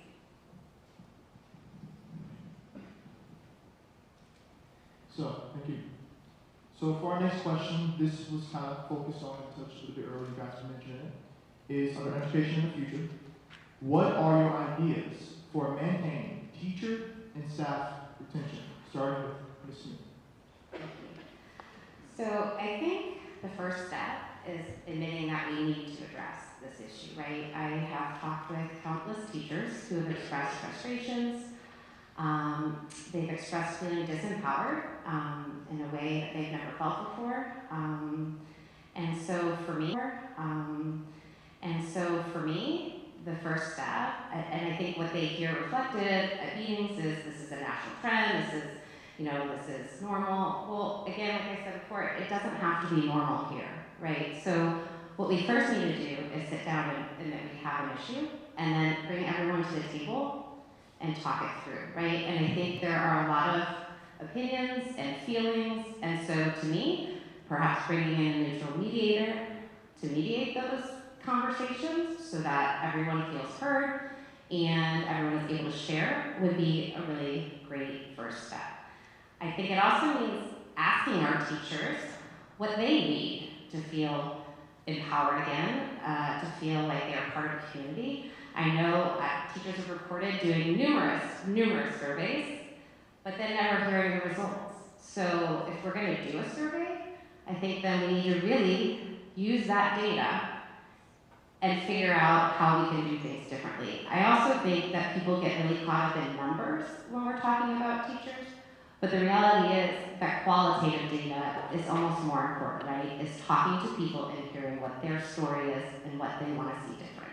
Speaker 1: So, thank you. So for our next question, this was kind of focused on and touched a little bit earlier, you guys mentioned it, is under education in the future. What are your ideas for maintaining teacher and staff retention, starting with Ms. Smith.
Speaker 5: So I think the first step is admitting that we need to address this issue, right? I have talked with countless teachers who have expressed frustrations. They've expressed feeling disempowered in a way that they've never felt before. And so for me, the first step, and I think what they hear reflected at meetings is this is a national trend, this is normal. Well, again, like I said before, it doesn't have to be normal here, right? So what we first need to do is sit down and admit we have an issue, and then bring everyone to the table and talk it through, right? And I think there are a lot of opinions and feelings, and so to me, perhaps bringing in a neutral mediator to mediate those conversations so that everyone feels heard and everyone is able to share would be a really great first step. I think it also means asking our teachers what they need to feel empowered again, to feel like they are part of a community. I know teachers have reported doing numerous surveys, but then never hearing the results. So if we're going to do a survey, I think then we need to really use that data and figure out how we can do things differently. I also think that people get really caught up in numbers when we're talking about teachers, but the reality is that qualitative data is almost more important, right? It's talking to people and hearing what their story is and what they want to see different.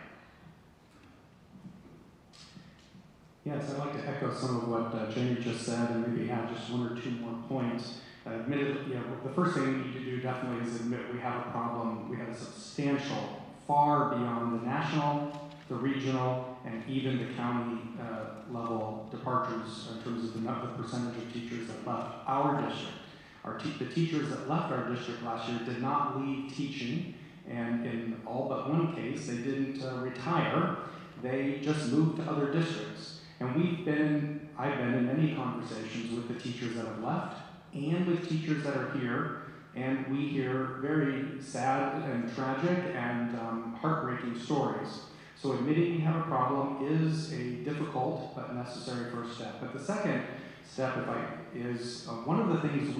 Speaker 4: Yes, I'd like to echo some of what Jamie just said and maybe add just one or two more points. Admittedly, the first thing we need to do definitely is admit we have a problem. We have a substantial, far beyond the national, the regional, and even the county level departures in terms of the percentage of teachers that left our district. The teachers that left our district last year did not leave teaching, and in all but one case, they didn't retire. They just moved to other districts. And I've been in many conversations with the teachers that have left and with teachers that are here, and we hear very sad and tragic and heartbreaking stories. So admitting we have a problem is a difficult but necessary first step. But the second step, is one of the things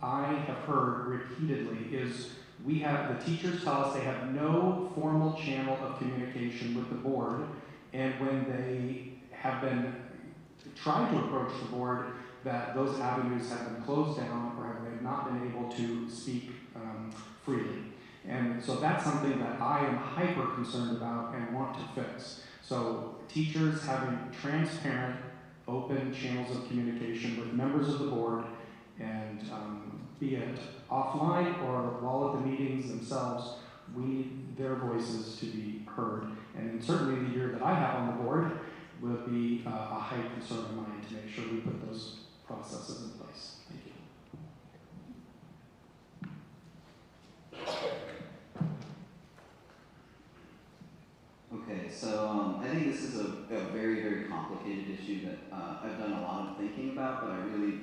Speaker 4: I have heard repeatedly is the teachers tell us they have no formal channel of communication with the board, and when they have been tried to approach the board, that those avenues have been closed down or they've not been able to speak freely. And so that's something that I am hyper concerned about and want to fix. So teachers having transparent, open channels of communication with members of the board, and be it offline or while at the meetings themselves, we need their voices to be heard. And certainly the year that I have on the board will be a high concern of mine to make sure we put those processes in place. Thank you.
Speaker 9: Okay, so I think this is a very, very complicated issue that I've done a lot of thinking about, but I really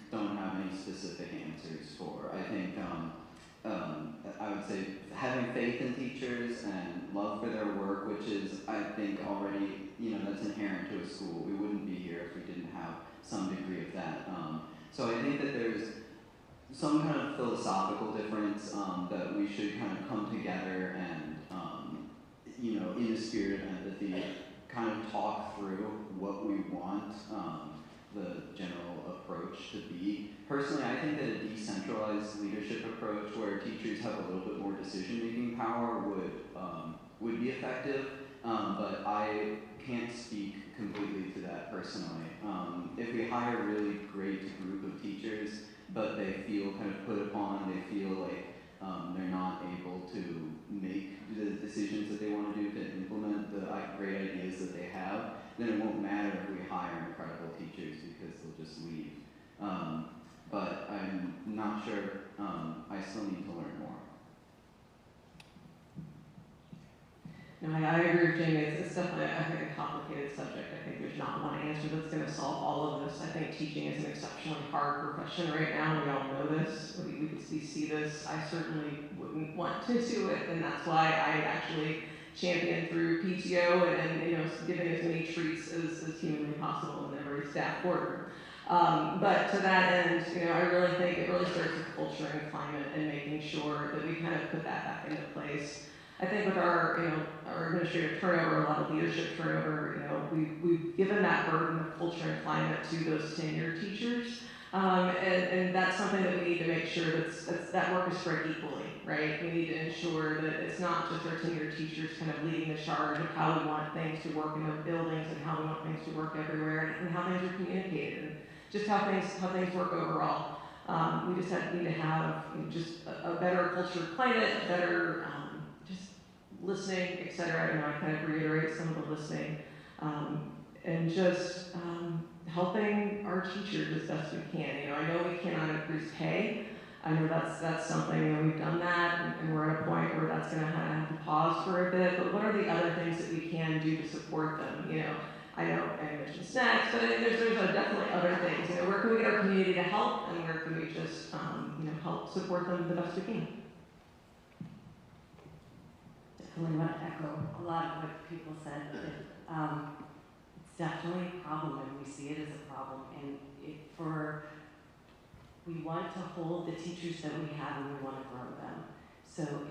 Speaker 9: don't have any specific answers for. I think I would say having faith in teachers and love for their work, which is, I think, already, that's inherent to a school. We wouldn't be here if we didn't have some degree of that. So I think that there's some kind of philosophical difference that we should kind of come together and, in the spirit of empathy, kind of talk through what we want the general approach to be. Personally, I think that a decentralized leadership approach where teachers have a little bit more decision-making power would be effective, but I can't speak completely to that personally. If we hire a really great group of teachers, but they feel kind of put upon, they feel like they're not able to make the decisions that they want to do to implement the great ideas that they have, then it won't matter if we hire incredible teachers because they'll just leave. But I'm not sure, I still need to learn more.
Speaker 8: No, I agree with Jamie. It's definitely a complicated subject. I think there's not one answer that's going to solve all of this. I think teaching is an exceptionally hard profession right now. We all know this. We see this. I certainly wouldn't want to do it, and that's why I actually championed through PTO and giving as many treats as humanly possible in every staff boardroom. But to that end, I really think it really starts with culture and climate and making sure that we kind of put that back into place. I think with our administrative turnover, a lot of leadership turnover, we've given that burden of culture and climate to those tenured teachers. And that's something that we need to make sure that work is spread equally, right? We need to ensure that it's not just our tenured teachers kind of leading the charge of how we want things to work in our buildings and how we want things to work everywhere and how things are communicated and just how things work overall. We just need to have just a better culture climate, a better just listening, et cetera. I kind of reiterate some of the listening and just helping our teachers as best we can. I know we cannot increase pay. I know that's something, we've done that, and we're at a point where that's going to have to pause for a bit, but what are the other things that we can do to support them? I know I mentioned snacks, but there's definitely other things. Where can we get our community to help, and where can we just, help support them the best we can?
Speaker 7: Definitely want to echo a lot of what people said. It's definitely a problem, and we see it as a problem. And we want to hold the teachers that we have, and we want to grow them.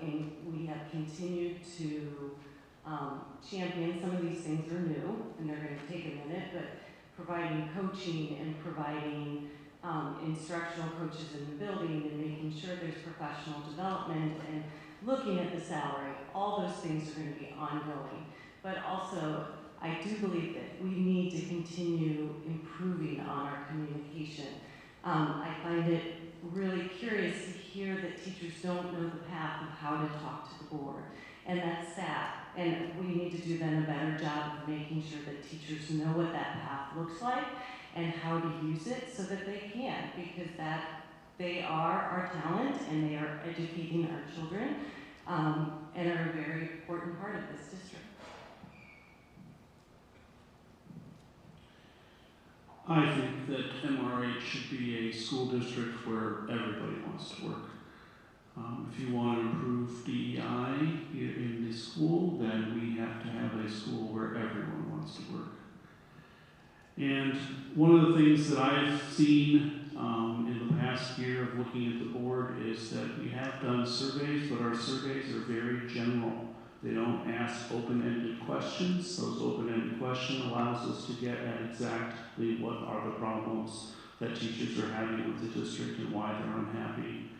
Speaker 7: And we have continued to champion. Some of these things are new, and they're going to take a minute, but providing coaching and providing instructional coaches in the building and making sure there's professional development and looking at the salary, all those things are going to be ongoing. But also, I do believe that we need to continue improving on our communication. I find it really curious to hear that teachers don't know the path of how to talk to the board, and that's sad. And we need to do then a better job of making sure that teachers know what that path looks like and how to use it so that they can, because they are our talent and they are educating our children and are a very important part of this district.
Speaker 6: I think that MRH should be a school district where everybody wants to work. If you want to improve DEI in the school, then we have to have a school where everyone wants to work. And one of the things that I've seen in the past year of looking at the board is that we have done surveys, but our surveys are very general. They don't ask open-ended questions. Those open-ended questions allows us to get at exactly what are the problems that teachers are having with the district and why they're unhappy.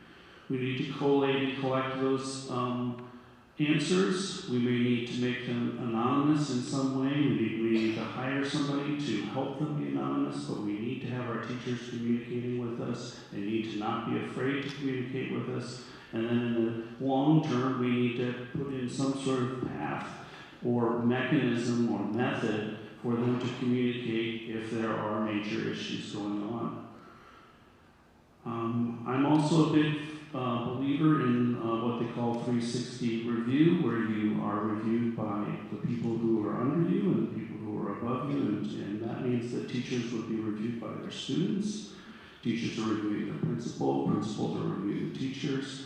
Speaker 6: We need to collate and collect those answers. We may need to make them anonymous in some way. We need to hire somebody to help them be anonymous, but we need to have our teachers communicating with us. They need to not be afraid to communicate with us. And then in the long term, we need to put in some sort of path or mechanism or method for them to communicate if there are major issues going on. I'm also a big believer in what they call 360 review, where you are reviewed by the people who are under you and the people who are above you, and that means that teachers would be reviewed by their students, teachers are reviewing their principals are reviewing the teachers.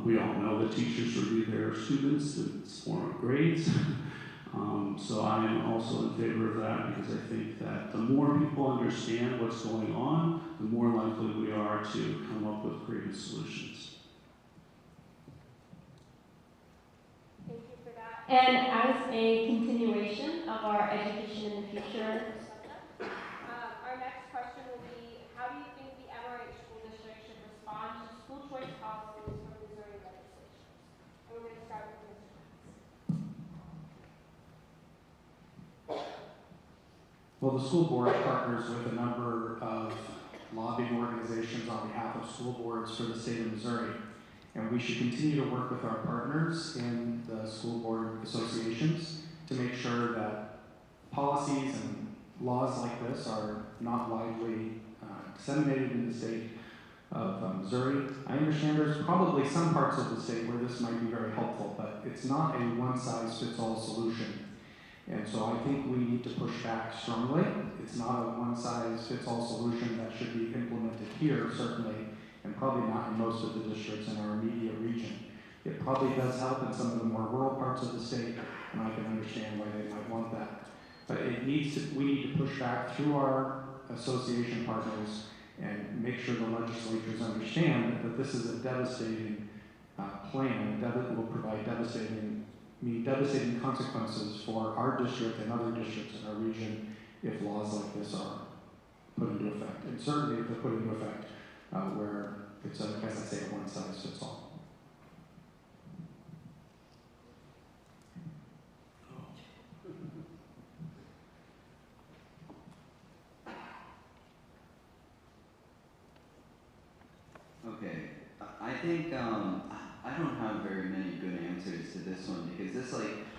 Speaker 6: We all know that teachers review their students in the form of grades. So I am also in favor of that because I think that the more people understand what's going on, the more likely we are to come up with creative solutions.
Speaker 2: Thank you for that. And as a continuation of our education in the future subject, our next question will be, how do you think the MRH school district should respond to school choice policies from Missouri legislatures? And we're going to start with Mr.
Speaker 4: Well, the school board partners with a number of lobbying organizations on behalf of school boards for the state of Missouri. And we should continue to work with our partners in the school board associations to make sure that policies and laws like this are not widely disseminated in the state of Missouri. I understand there's probably some parts of the state where this might be very helpful, but it's not a one-size-fits-all solution. And so I think we need to push back strongly. It's not a one-size-fits-all solution that should be implemented here, certainly, and probably not in most of the districts in our immediate region. It probably does help in some of the more rural parts of the state, and I can understand why they might want that. But we need to push back through our association partners and make sure the legislatures understand that this is a devastating plan that will provide devastating consequences for our district and other districts in our region if laws like this are put into effect. And certainly if they're put into effect where it's, as I say, a one size fits all.
Speaker 9: Okay, I think I don't have very many good answers to this one because this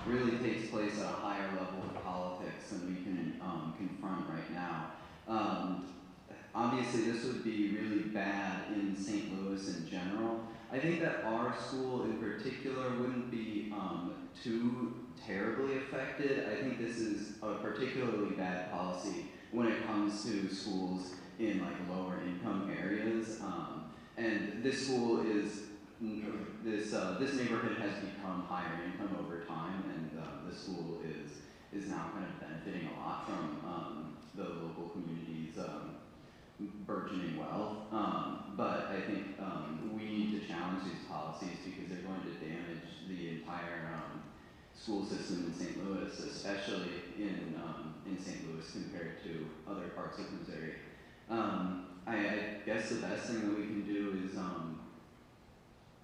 Speaker 9: really takes place at a higher level of politics than we can confront right now. Obviously, this would be really bad in St. Louis in general. I think that our school in particular wouldn't be too terribly affected. I think this is a particularly bad policy when it comes to schools in lower income areas. And this school is, this neighborhood has become higher income over time, and the school is now kind of benefiting a lot from the local community's burgeoning wealth. But I think we need to challenge these policies because they're going to damage the entire school system in St. Louis, especially in St. Louis compared to other parts of Missouri. I guess the best thing that we can do is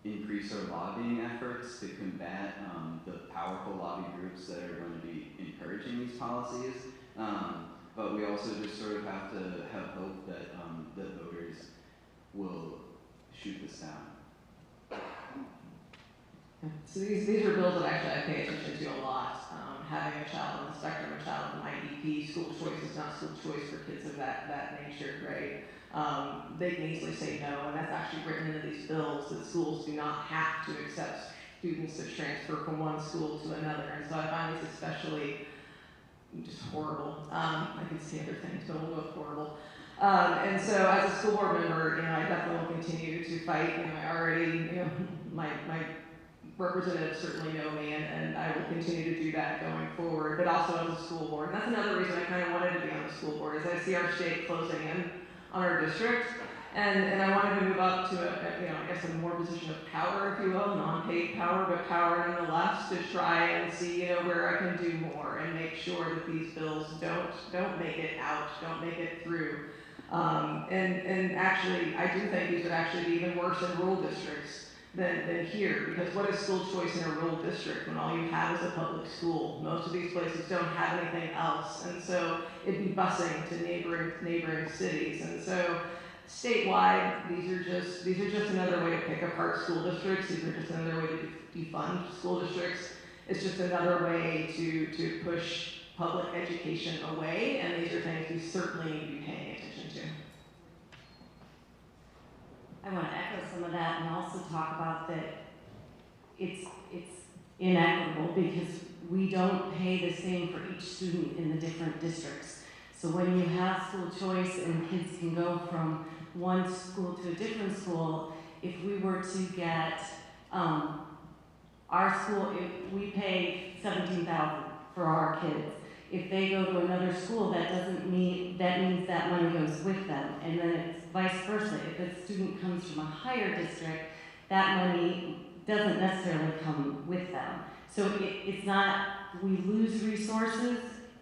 Speaker 9: increase our lobbying efforts to combat the powerful lobby groups that are going to be encouraging these policies. But we also just sort of have to have hope that that voters will shoot this down.
Speaker 8: So these are bills that actually I pay attention to a lot. Having a child on the spectrum, a child in IEP, school choice is not school choice for kids of that nature, right? They can easily say no, and that's actually written into these bills that schools do not have to accept students to transfer from one school to another. And so I find these especially just horrible. I can see other things, but we'll go with horrible. And so as a school board member, I definitely will continue to fight. I already, my representatives certainly know me, and I will continue to do that going forward, but also as a school board. And that's another reason I kind of wanted to be on the school board, is I see our state closing in on our district, and I wanted to move up to a more position of power, if you will, non-paid power, but power nonetheless, to try and see, where I can do more and make sure that these bills don't make it out, don't make it through. And actually, I do think these would actually be even worse in rural districts than here, because what is school choice in a rural district when all you have is a public school? Most of these places don't have anything else, and so it'd be busing to neighboring cities. And so statewide, these are just another way to pick apart school districts. These are just another way to defund school districts. It's just another way to push public education away, and these are things we certainly need to be paying attention to.
Speaker 5: I want to echo some of that and also talk about that it's inequitable because we don't pay the same for each student in the different districts. So when you have school choice and kids can go from one school to a different school, if we were to get our school, if we pay $17,000 for our kids. If they go to another school, that means that money goes with them, and then it's vice versa. If a student comes from a higher district, that money doesn't necessarily come with them. So it's not, we lose resources,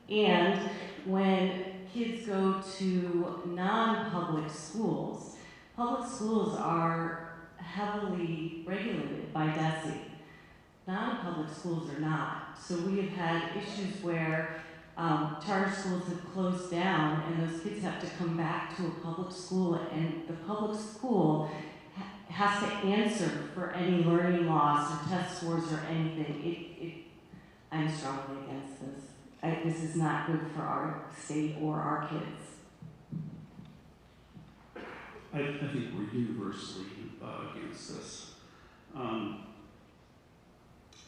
Speaker 5: and when kids go to non-public schools are heavily regulated by DESE. Non-public schools are not. So we have had issues where charter schools have closed down and those kids have to come back to a public school, and the public school has to answer for any learning loss or test scores or anything. I'm strongly against this. This is not good for our state or our kids.
Speaker 6: I think we're universally against this.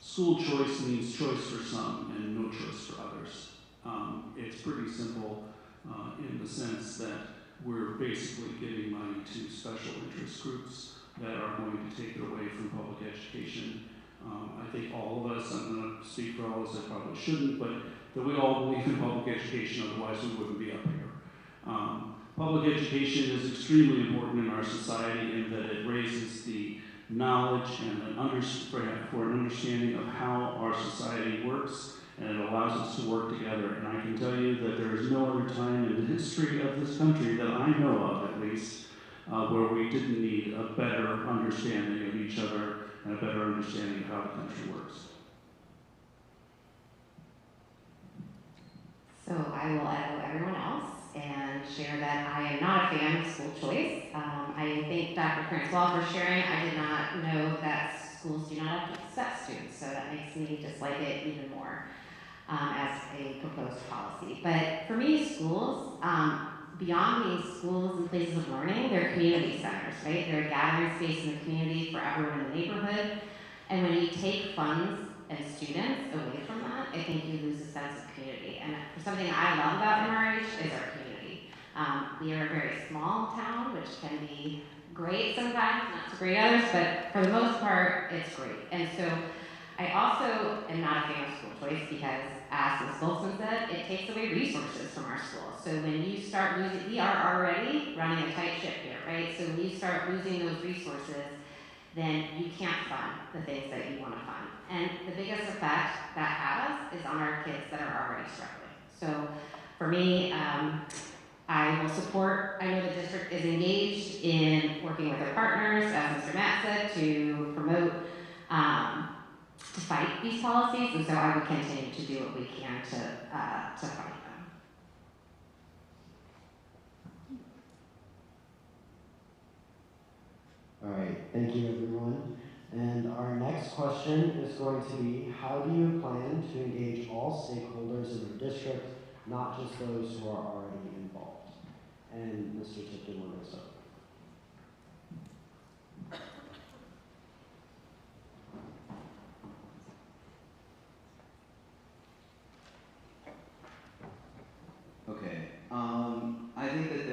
Speaker 6: School choice means choice for some and no choice for others. It's pretty simple in the sense that we're basically giving money to special interest groups that are going to take it away from public education I think all of us, I'm going to speak for all of us, I probably shouldn't, but that we all believe in public education, otherwise we wouldn't be up here. Public education is extremely important in our society in that it raises the knowledge and for an understanding of how our society works, and it allows us to work together. And I can tell you that there is no other time in the history of this country that I know of, at least, where we didn't need a better understanding of each other and a better understanding of how the country works.
Speaker 5: So I will echo everyone else and share that I am not a fan of school choice. I thank Dr. Cranswell for sharing. I did not know that schools do not have to accept students, so that makes me dislike it even more as a proposed policy. But for me, schools, beyond being schools and places of learning, they're community centers, right? They're a gathering space in the community for everyone in the neighborhood. And when you take funds and students away from that, I think you lose a sense of community. And for something I love about MRH is our community. We are a very small town, which can be great sometimes, not so great others, but for the most part, it's great. And so I also am not a fan of school choice because, as Ms. Goldsman said, it takes away resources from our schools. So when you start losing, we are already running a tight ship here, right? So when you start losing those resources, then you can't fund the things that you want to fund. And the biggest effect that has is on our kids that are already struggling. So for me, I will support, I know the district is engaged in working with their partners, as Mr. Matt said, to promote, to fight these policies, and so I will continue to do what we can to fight them.
Speaker 3: All right, thank you everyone. And our next question is going to be, how do you plan to engage all stakeholders in your district, not just those who are already involved? And Mr. Tipton will go start.
Speaker 9: Okay, I think that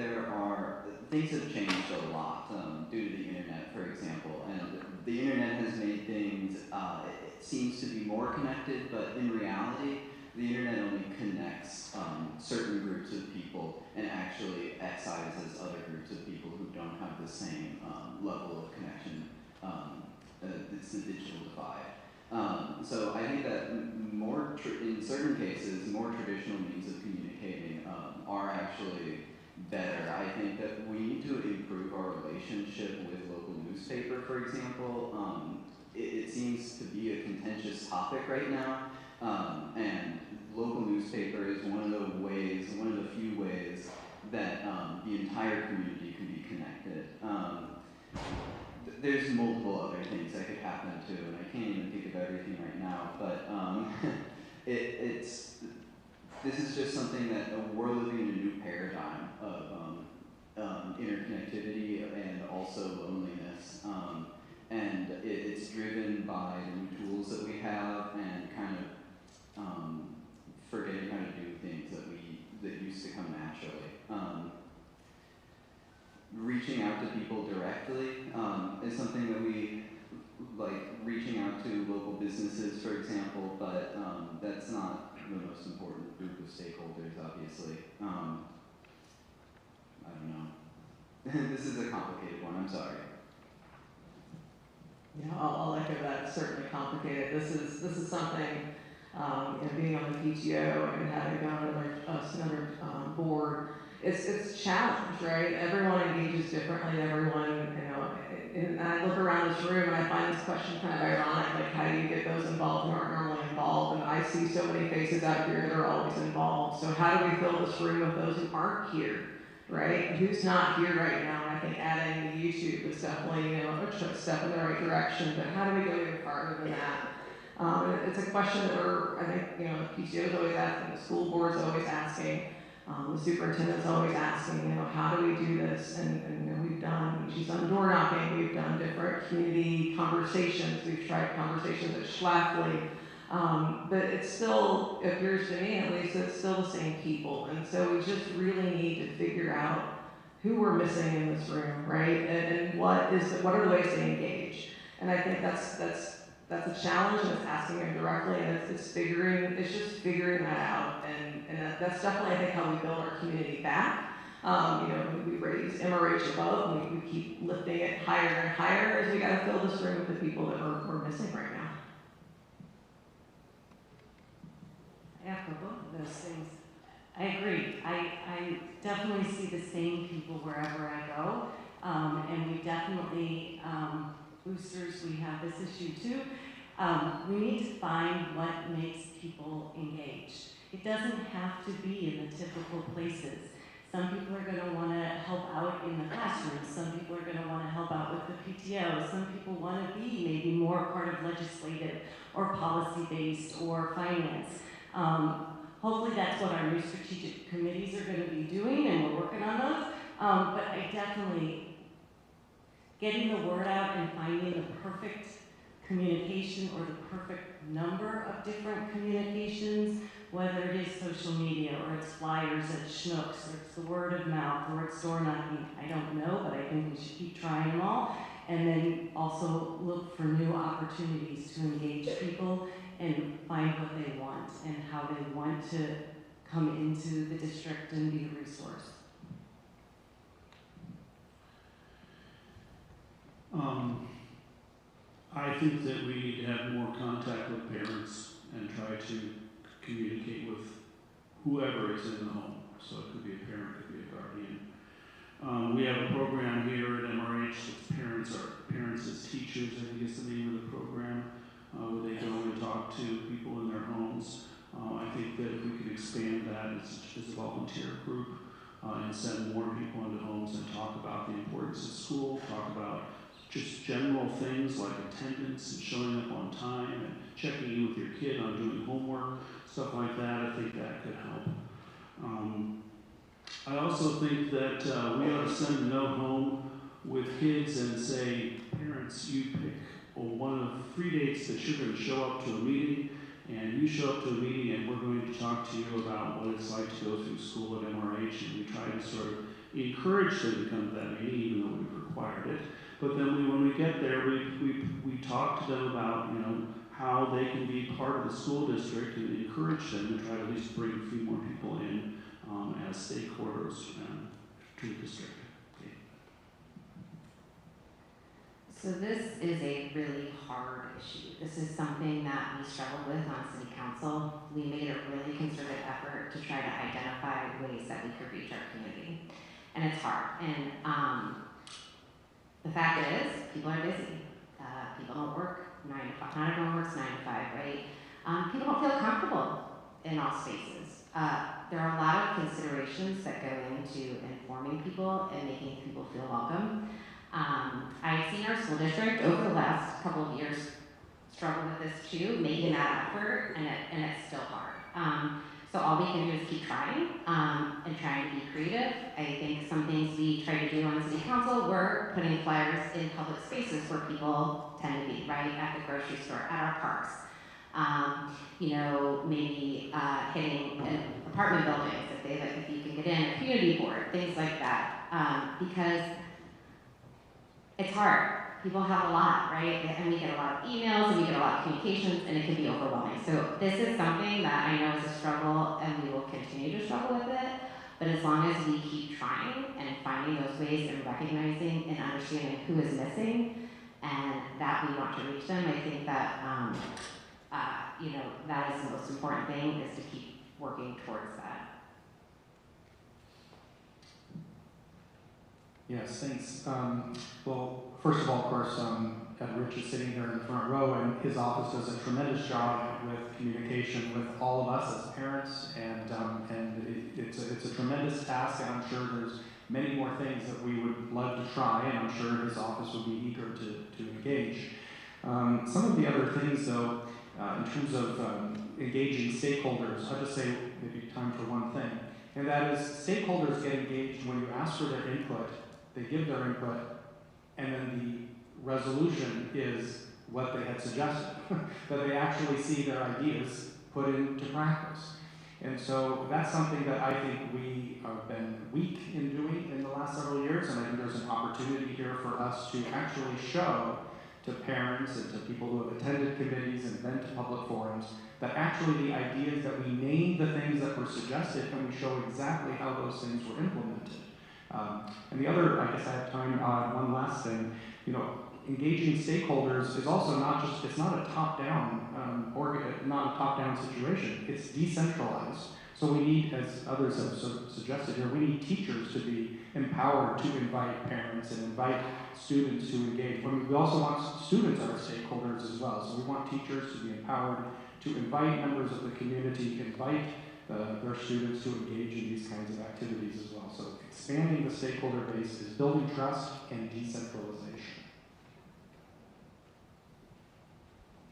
Speaker 9: things have changed a lot due to the internet, for example, and the internet has made things, it seems to be more connected, but in reality, the internet only connects certain groups of people and actually excises other groups of people who don't have the same level of connection. It's the digital divide. So I think that in certain cases, more traditional means of communicating are actually better. I think that we need to improve our relationship with local newspaper, for example. It seems to be a contentious topic right now, and local newspaper is one of the few ways that the entire community can be connected. There's multiple other things that could happen too, and I can't even think of everything right now, but this is just something that we're living in a new paradigm of interconnectivity and also loneliness. And it's driven by the new tools that we have and kind of forgetting how to do things that used to come naturally. Reaching out to people directly is something that we like, reaching out to local businesses, for example, but that's not the most important group of stakeholders, obviously. I don't know. This is a complicated one, I'm sorry.
Speaker 8: Yeah, I'll echo that. It's certainly complicated. This is something, being on the PTO and having been on another board, it's a challenge, right? Everyone engages differently. Everyone, and I look around this room and I find this question kind of ironic, like how do you get those involved who aren't normally involved? And I see so many faces out here that are always involved. So how do we fill this room with those who aren't here, right? Who's not here right now? And I think adding YouTube is definitely, a step in the right direction. But how do we go even farther than that? It's a question that I think, the PTO is always asking, the school board is always asking. The superintendent's always asking, how do we do this? And she's done door knocking, we've done different community conversations, we've tried conversations at Schlafly, but it still appears to me, at least, it's still the same people. And so we just really need to figure out who we're missing in this room, right? And what are the ways to engage? And I think that's that's a challenge, and it's asking them directly, and it's just figuring that out, and that's definitely, I think, how we build our community back. We raise MRH above, and we keep lifting it higher and higher as we gotta fill this room with the people that we're missing right now.
Speaker 7: I echo both of those things. I agree. I definitely see the same people wherever I go, and we definitely, boosters, we have this issue too. We need to find what makes people engaged. It doesn't have to be in the typical places. Some people are going to want to help out in the classroom. Some people are going to want to help out with the PTO. Some people want to be maybe more part of legislative or policy-based or finance. Hopefully that's what our new strategic committees are going to be doing, and we're working on those. But I definitely, getting the word out and finding the perfect communication or the perfect number of different communications, whether it is social media or it's flyers at Schnucks or it's the word of mouth or it's door knocking, I don't know, but I think we should keep trying them all. And then also look for new opportunities to engage people and find what they want and how they want to come into the district and be a resource.
Speaker 6: I think that we need to have more contact with parents and try to communicate with whoever is in the home. So it could be a parent, it could be a guardian. We have a program here at MRH that's parents as teachers, I think is the name of the program, where they go and talk to people in their homes. I think that if we could expand that as a volunteer group and send more people into homes and talk about the importance of school, talk about just general things like attendance and showing up on time and checking in with your kid on doing homework, stuff like that, I think that could help. I also think that we ought to send a note home with kids and say, parents, you pick one of 3 dates that you're going to show up to a meeting, and you show up to a meeting and we're going to talk to you about what it's like to go through school at MRH, and we try to sort of encourage them to come to that meeting even though we've required it. But then when we get there, we talk to them about, how they can be part of the school district and encourage them to try to at least bring a few more people in as stakeholders to the district. Okay.
Speaker 5: So this is a really hard issue. This is something that we struggled with on City Council. We made a really concerted effort to try to identify ways that we could reach our community. And it's hard. And the fact is, people are busy. People don't work 9 to 5. Not everyone works 9 to 5, right? People don't feel comfortable in all spaces. There are a lot of considerations that go into informing people and making people feel welcome. I've seen our school district over the last couple of years struggle with this too, making that effort, and it's still hard. So all we can do is keep trying and trying to be creative. I think some things we try to do on City Council, we're putting flyers in public spaces where people tend to be, right? At the grocery store, at our parks. Maybe hitting apartment buildings if you can get in, a community board, things like that. Because it's hard. People have a lot, right? And we get a lot of emails and we get a lot of communications, and it can be overwhelming. So this is something that I know is a struggle, and we will continue to struggle with it. But as long as we keep trying and finding those ways and recognizing and understanding who is missing and that we want to reach them, I think that that is the most important thing, is to keep working towards that.
Speaker 4: Yes, thanks. Well, first of all, of course, Rich is sitting here in the front row, and his office does a tremendous job with communication with all of us as parents, and it's a tremendous task, and I'm sure there's many more things that we would love to try, and I'm sure his office would be eager to engage. Some of the other things, though, in terms of engaging stakeholders, I'll just say maybe time for one thing, and that is stakeholders get engaged when you ask for their input. They give their input, and then the resolution is what they had suggested, that they actually see their ideas put into practice. And so that's something that I think we have been weak in doing in the last several years, and I think there's an opportunity here for us to actually show to to parents and to people who have attended committees and been to public forums, that actually the idea is that we name the things that were suggested and we show exactly how those things were implemented. And the other, I guess I have time, one last thing, engaging stakeholders is also not just, it's not a top-down, not a top-down situation, it's decentralized. So we need, as others have suggested here, we need teachers to be empowered to invite parents and invite students to engage. We also want students as stakeholders as well. So we want teachers to be empowered to invite members of the community, invite their students to engage in these kinds of activities as well. So expanding the stakeholder base is building trust and decentralization.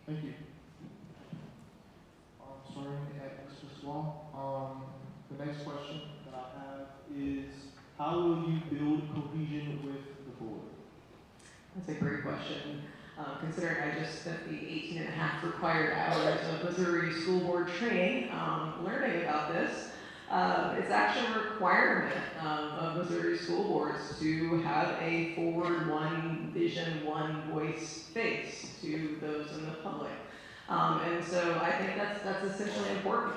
Speaker 1: Thank you. Starting at Mr. Swall, the next question that I have is, how will you build cohesion with the board?
Speaker 8: That's a great question. Considering I just spent the 18 and a half required hours of Missouri School Board training learning about this, it's actually a requirement of Missouri school boards to have a forward, one vision, one voice face to those in the public. And so I think that's essentially important.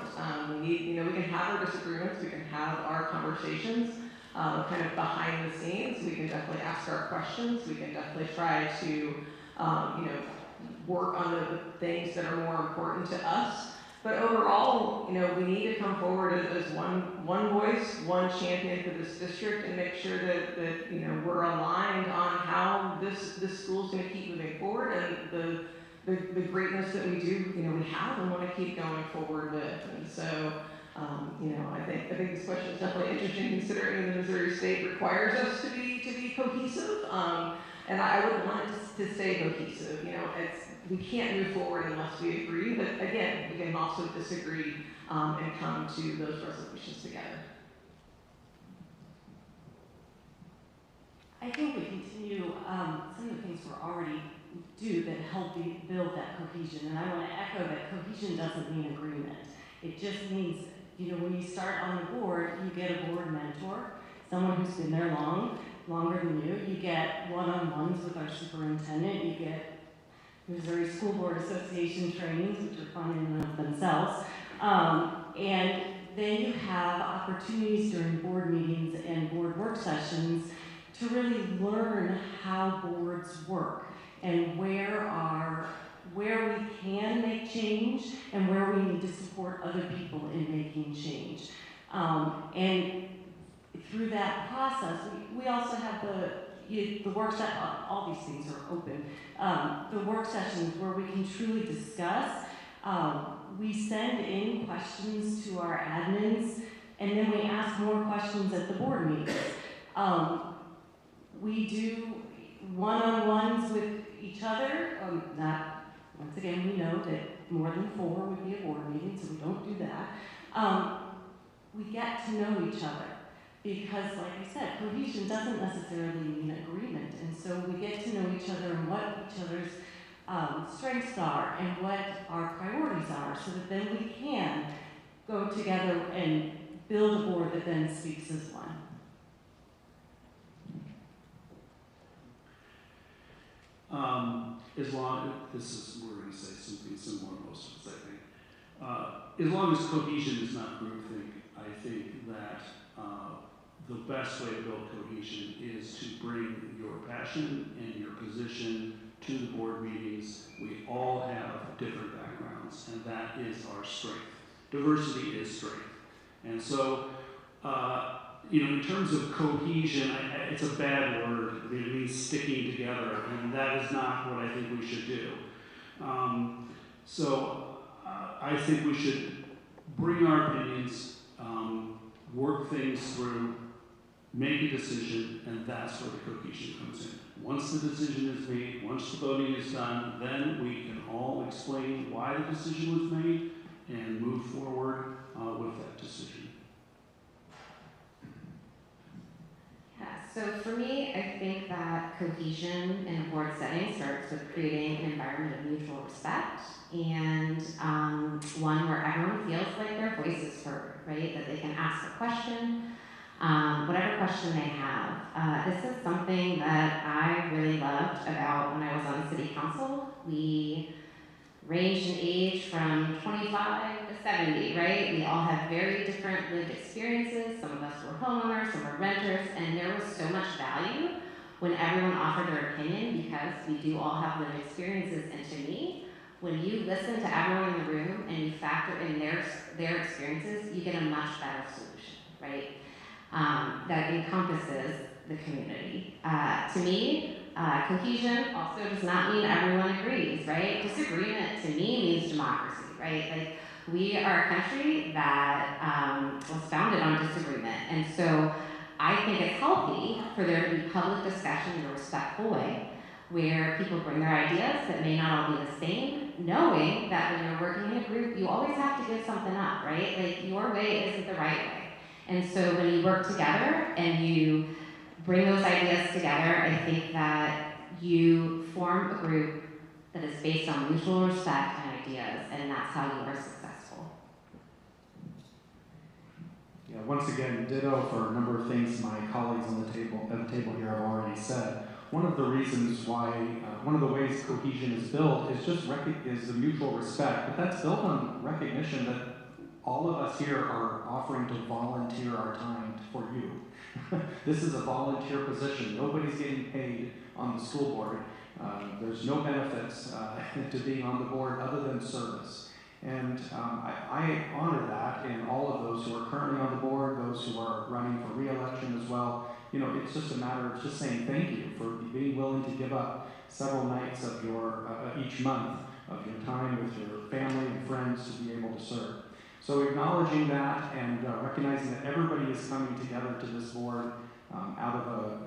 Speaker 8: We can have our disagreements, we can have our conversations kind of behind the scenes. We can definitely ask our questions. We can definitely try to work on the things that are more important to us. But overall, we need to come forward as one voice, one champion for this district, and make sure that we're aligned on how this school's going to keep moving forward and the greatness that we do, we have and want to keep going forward with. And so, I think this question is definitely interesting, considering the Missouri State requires us to be cohesive. And I would want it to stay cohesive. We can't move forward unless we agree. But again, we can also disagree and come to those resolutions together.
Speaker 7: I think we continue some of the things we're already do that help build that cohesion. And I want to echo that cohesion doesn't mean agreement. It just means, when you start on the board, you get a board mentor, someone who's been there longer than you. You get one-on-ones with our superintendent. You get Missouri School Board Association trainings, which are fun in and of themselves. And then you have opportunities during board meetings and board work sessions to really learn how boards work and where we can make change and where we need to support other people in making change. And through that process, we also have the work session. All these things are open. The work sessions where we can truly discuss. We send in questions to our admins, and then we ask more questions at the board meetings. We do one-on-ones with each other. Once again, we know that more than 4 would be a board meeting, so we don't do that. We get to know each other because, like I said, cohesion doesn't necessarily mean agreement. And so we get to know each other and what each other's strengths are and what our priorities are, so that then we can go together and build a board that then speaks as one.
Speaker 6: We're going to say something similar to most of us, I think. As long as cohesion is not groupthink, I think that the best way to build cohesion is to bring your passion and your position to the board meetings. We all have different backgrounds, and that is our strength. Diversity is strength. And so, in terms of cohesion, it's a bad word. It means sticking together, and that is not what I think we should do. I think we should bring our opinions, work things through, make a decision, and that's where the cohesion comes in. Once the decision is made, once the voting is done, then we can all explain why the decision was made and move forward with that decision.
Speaker 5: So for me, I think that cohesion in a board setting starts with creating an environment of mutual respect and one where everyone feels like their voice is heard, right? That they can ask a question, whatever question they have. This is something that I really loved about when I was on city council. We ranged in age from 25 to 70, right? We all have very different lived experiences. Some of us were homeowners, some were renters, and there was so much value when everyone offered their opinion because we do all have lived experiences. And to me, when you listen to everyone in the room and you factor in their experiences, you get a much better solution, right? That encompasses the community. To me, cohesion also does not mean everyone agrees, right? Disagreement to me means democracy, right? Like, we are a country that was founded on disagreement. And so I think it's healthy for there to be public discussion in a respectful way where people bring their ideas that may not all be the same, knowing that when you're working in a group, you always have to give something up, right? Like, your way isn't the right way. And so when you work together and you bring those ideas together, I think that you form a group that is based on mutual respect and ideas, and that's how you are successful.
Speaker 4: Yeah, once again, ditto for a number of things my colleagues at the table here have already said. One of the reasons why, one of the ways cohesion is built is just is the mutual respect, but that's built on recognition that all of us here are offering to volunteer our time for you. This is a volunteer position. Nobody's getting paid on the school board. There's no benefits to being on the board other than service. And I honor that in all of those who are currently on the board, those who are running for re-election as well. You know, it's just a matter of just saying thank you for being willing to give up several nights of your each month of your time with your family and friends to be able to serve. So acknowledging that and recognizing that everybody is coming together to this board out of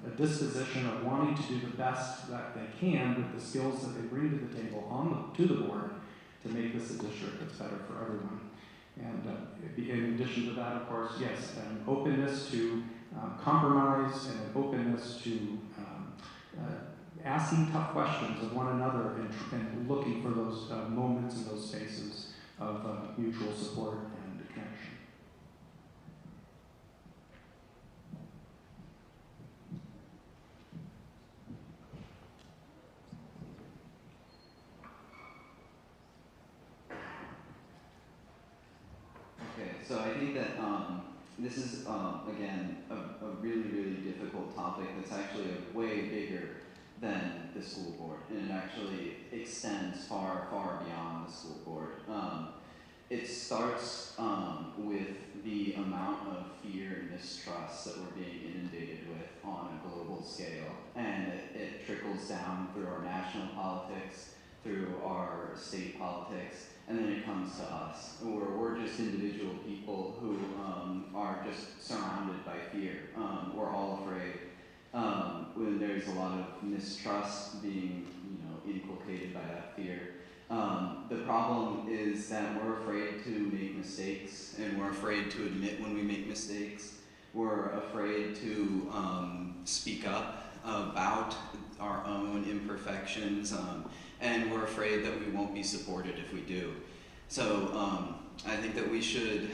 Speaker 4: a disposition of wanting to do the best that they can with the skills that they bring to the table to the board to make this a district that's better for everyone. And in addition to that, of course, yes, an openness to compromise and an openness to asking tough questions of one another and looking for those moments and those spaces of mutual support and connection.
Speaker 9: Okay, so I think that this is, again, a really, really difficult topic that's actually way bigger than the school board, and it actually extends far, far beyond the school board. It starts with the amount of fear and mistrust that we're being inundated with on a global scale, and it trickles down through our national politics, through our state politics, and then it comes to us, where we're just individual people who are just surrounded by fear. We're all afraid. When there's a lot of mistrust being, inculcated by that fear. The problem is that we're afraid to make mistakes, and we're afraid to admit when we make mistakes. We're afraid to speak up about our own imperfections, and we're afraid that we won't be supported if we do. So I think that we should,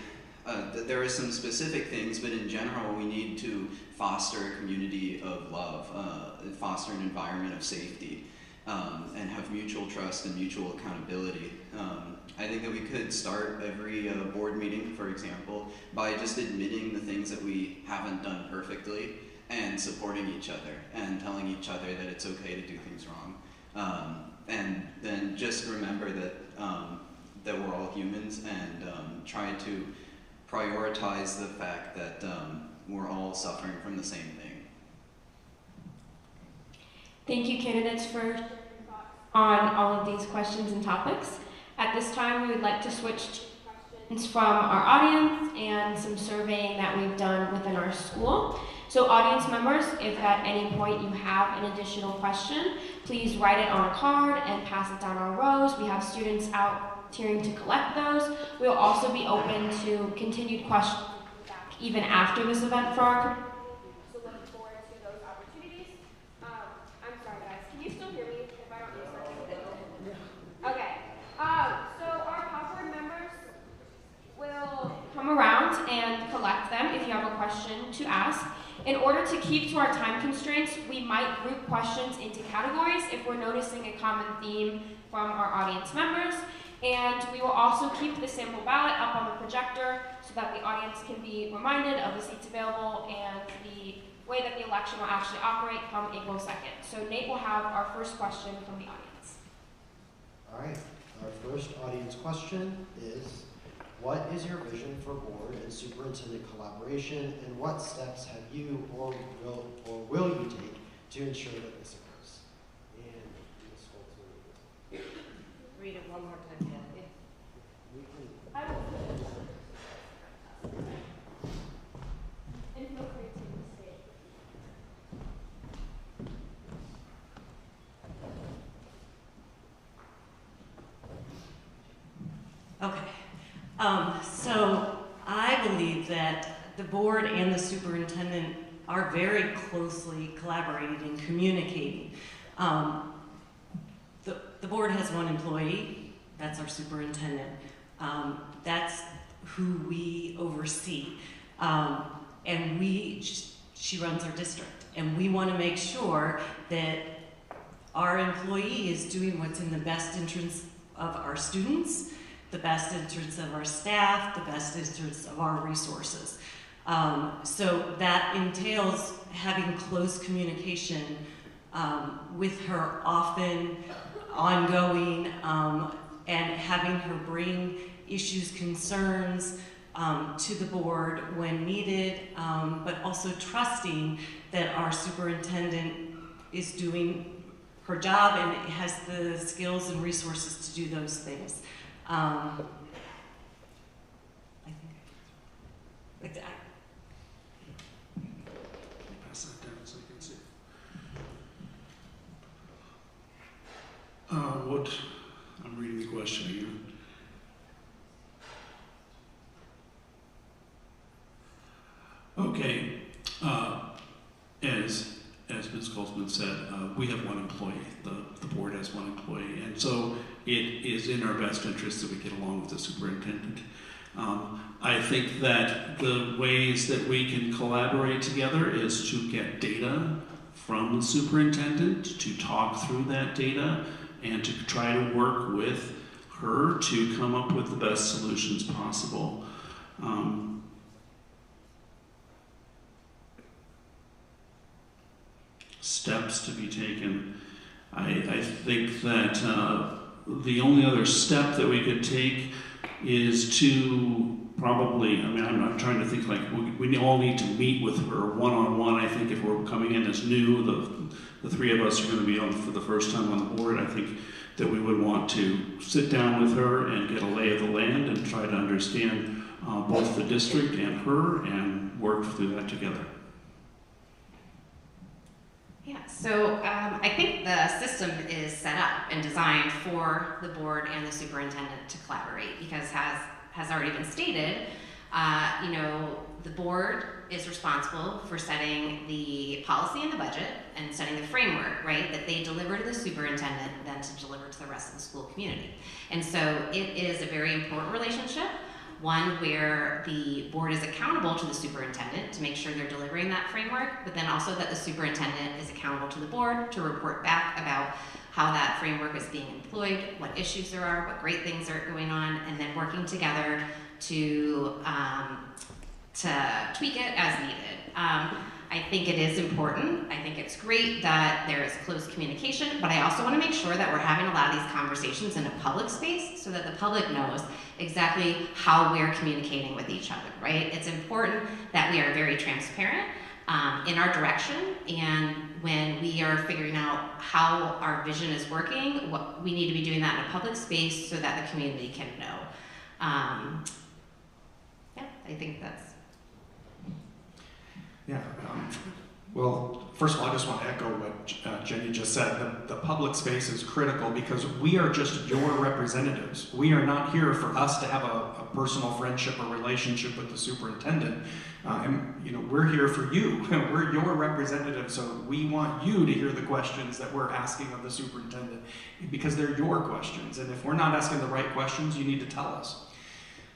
Speaker 9: there are some specific things, but in general we need to foster a community of love, foster an environment of safety, and have mutual trust and mutual accountability. I think that we could start every board meeting, for example, by just admitting the things that we haven't done perfectly and supporting each other and telling each other that it's okay to do things wrong. And then just remember that that we're all humans, and try to prioritize the fact that we're all suffering from the same thing.
Speaker 2: Thank you, candidates, for sharing your thoughts on all of these questions and topics. At this time, we would like to switch to questions from our audience and some surveying that we've done within our school. So audience members, if at any point you have an additional question, please write it on a card and pass it down our rows. We have students out volunteering to collect those. We'll also be open to continued questions even after this event for our community. So looking forward to those opportunities. I'm sorry guys, can you still hear me if I don't use my Okay. So our Popward members will come around and collect them. If you have a question question to ask. In order to keep to our time constraints, we might group questions into categories if we're noticing a common theme from our audience members. And we will also keep the sample ballot up on the projector so that the audience can be reminded of the seats available and the way that the election will actually operate come April 2nd. So Nate will have our first question from the audience.
Speaker 3: All right, our first audience question is, what is your vision for board and superintendent collaboration, and what steps have you or will you take to ensure that this occurs? And Ms. Holtz,
Speaker 7: Read it one more time, Kathy.
Speaker 2: I will finish. And feel free to stay.
Speaker 7: Okay. So I believe that the board and the superintendent are very closely collaborating and communicating. The board has one employee, that's our superintendent. That's who we oversee. And she runs our district. And we want to make sure that our employee is doing what's in the best interest of our students, the best interest of our staff, the best interest of our resources. So that entails having close communication with her often, ongoing, and having her bring issues, concerns to the board when needed, but also trusting that our superintendent is doing her job and has the skills and resources to do those things. I think that.
Speaker 6: Pass that down so you can see. I'm reading the question again. Okay, as Ms. Goldsman said, we have one employee. The board has one employee, and so it is in our best interest that we get along with the superintendent. I think that the ways that we can collaborate together is to get data from the superintendent, to talk through that data, and to try to work with her to come up with the best solutions possible. Steps to be taken. I think that the only other step that we could take is to probably, I'm trying to think, like, we all need to meet with her one-on-one. I think if we're coming in as new, the three of us are going to be on for the first time on the board. I think that we would want to sit down with her and get a lay of the land and try to understand both the district and her and work through that together.
Speaker 5: Yeah, so I think the system is set up and designed for the board and the superintendent to collaborate because has already been stated, the board is responsible for setting the policy and the budget and setting the framework, right, that they deliver to the superintendent, then to deliver to the rest of the school community. And so it is a very important relationship, one where the board is accountable to the superintendent to make sure they're delivering that framework, but then also that the superintendent is accountable to the board to report back about how that framework is being employed, what issues there are, what great things are going on, and then working together to tweak it as needed. I think it is important. I think it's great that there is close communication, but I also want to make sure that we're having a lot of these conversations in a public space so that the public knows exactly how we're communicating with each other, right? It's important that we are very transparent in our direction, and when we are figuring out how our vision is working, we need to be doing that in a public space so that the community can know. Yeah, I think that's.
Speaker 4: Yeah, well, first of all, I just want to echo what Jenny just said. The public space is critical because we are just your representatives. We are not here for us to have a personal friendship or relationship with the superintendent. We're here for you. We're your representatives, so we want you to hear the questions that we're asking of the superintendent because they're your questions. And if we're not asking the right questions, you need to tell us.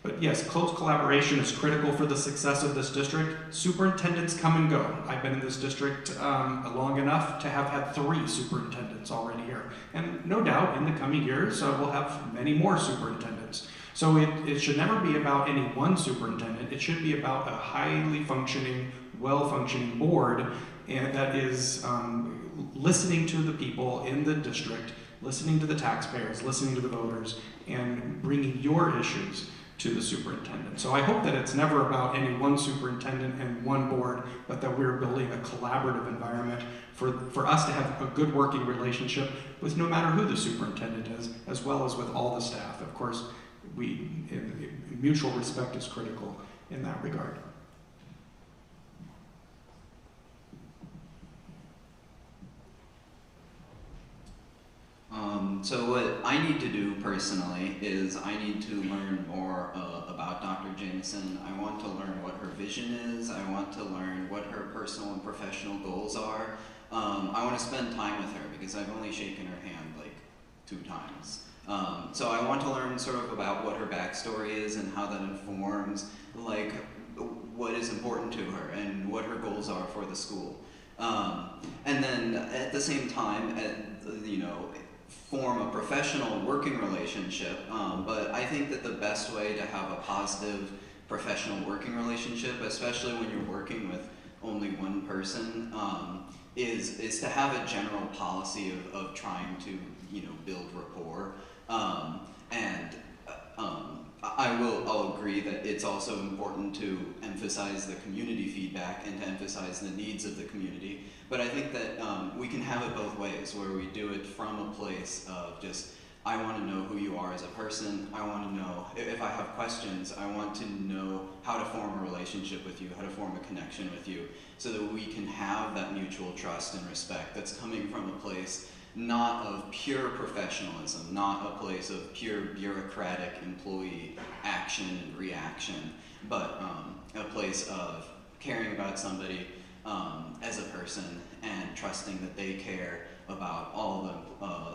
Speaker 4: But yes, close collaboration is critical for the success of this district. Superintendents come and go. I've been in this district long enough to have had 3 superintendents already here. And no doubt in the coming years, we'll have many more superintendents. So it should never be about any one superintendent. It should be about a highly functioning, well-functioning board that is listening to the people in the district, listening to the taxpayers, listening to the voters, and bringing your issues to the superintendent. So I hope that it's never about any one superintendent and one board, but that we're building a collaborative environment for us to have a good working relationship with no matter who the superintendent is, as well as with all the staff. Of course, mutual respect is critical in that regard.
Speaker 9: So what I need to do personally is I need to learn more about Dr. Jameson. I want to learn what her vision is. I want to learn what her personal and professional goals are. I want to spend time with her because I've only shaken her hand like 2 times. So I want to learn sort of about what her backstory is and how that informs like what is important to her and what her goals are for the school. And then at the same time, form a professional working relationship, but I think that the best way to have a positive professional working relationship, especially when you're working with only one person, is to have a general policy of trying to build rapport. I'll agree that it's also important to emphasize the community feedback and to emphasize the needs of the community. But I think that we can have it both ways, where we do it from a place of just, I want to know who you are as a person. I want to know, if I have questions, I want to know how to form a relationship with you, how to form a connection with you, so that we can have that mutual trust and respect that's coming from a place not of pure professionalism, not a place of pure bureaucratic employee action and reaction, but a place of caring about somebody as a person and trusting that they care about all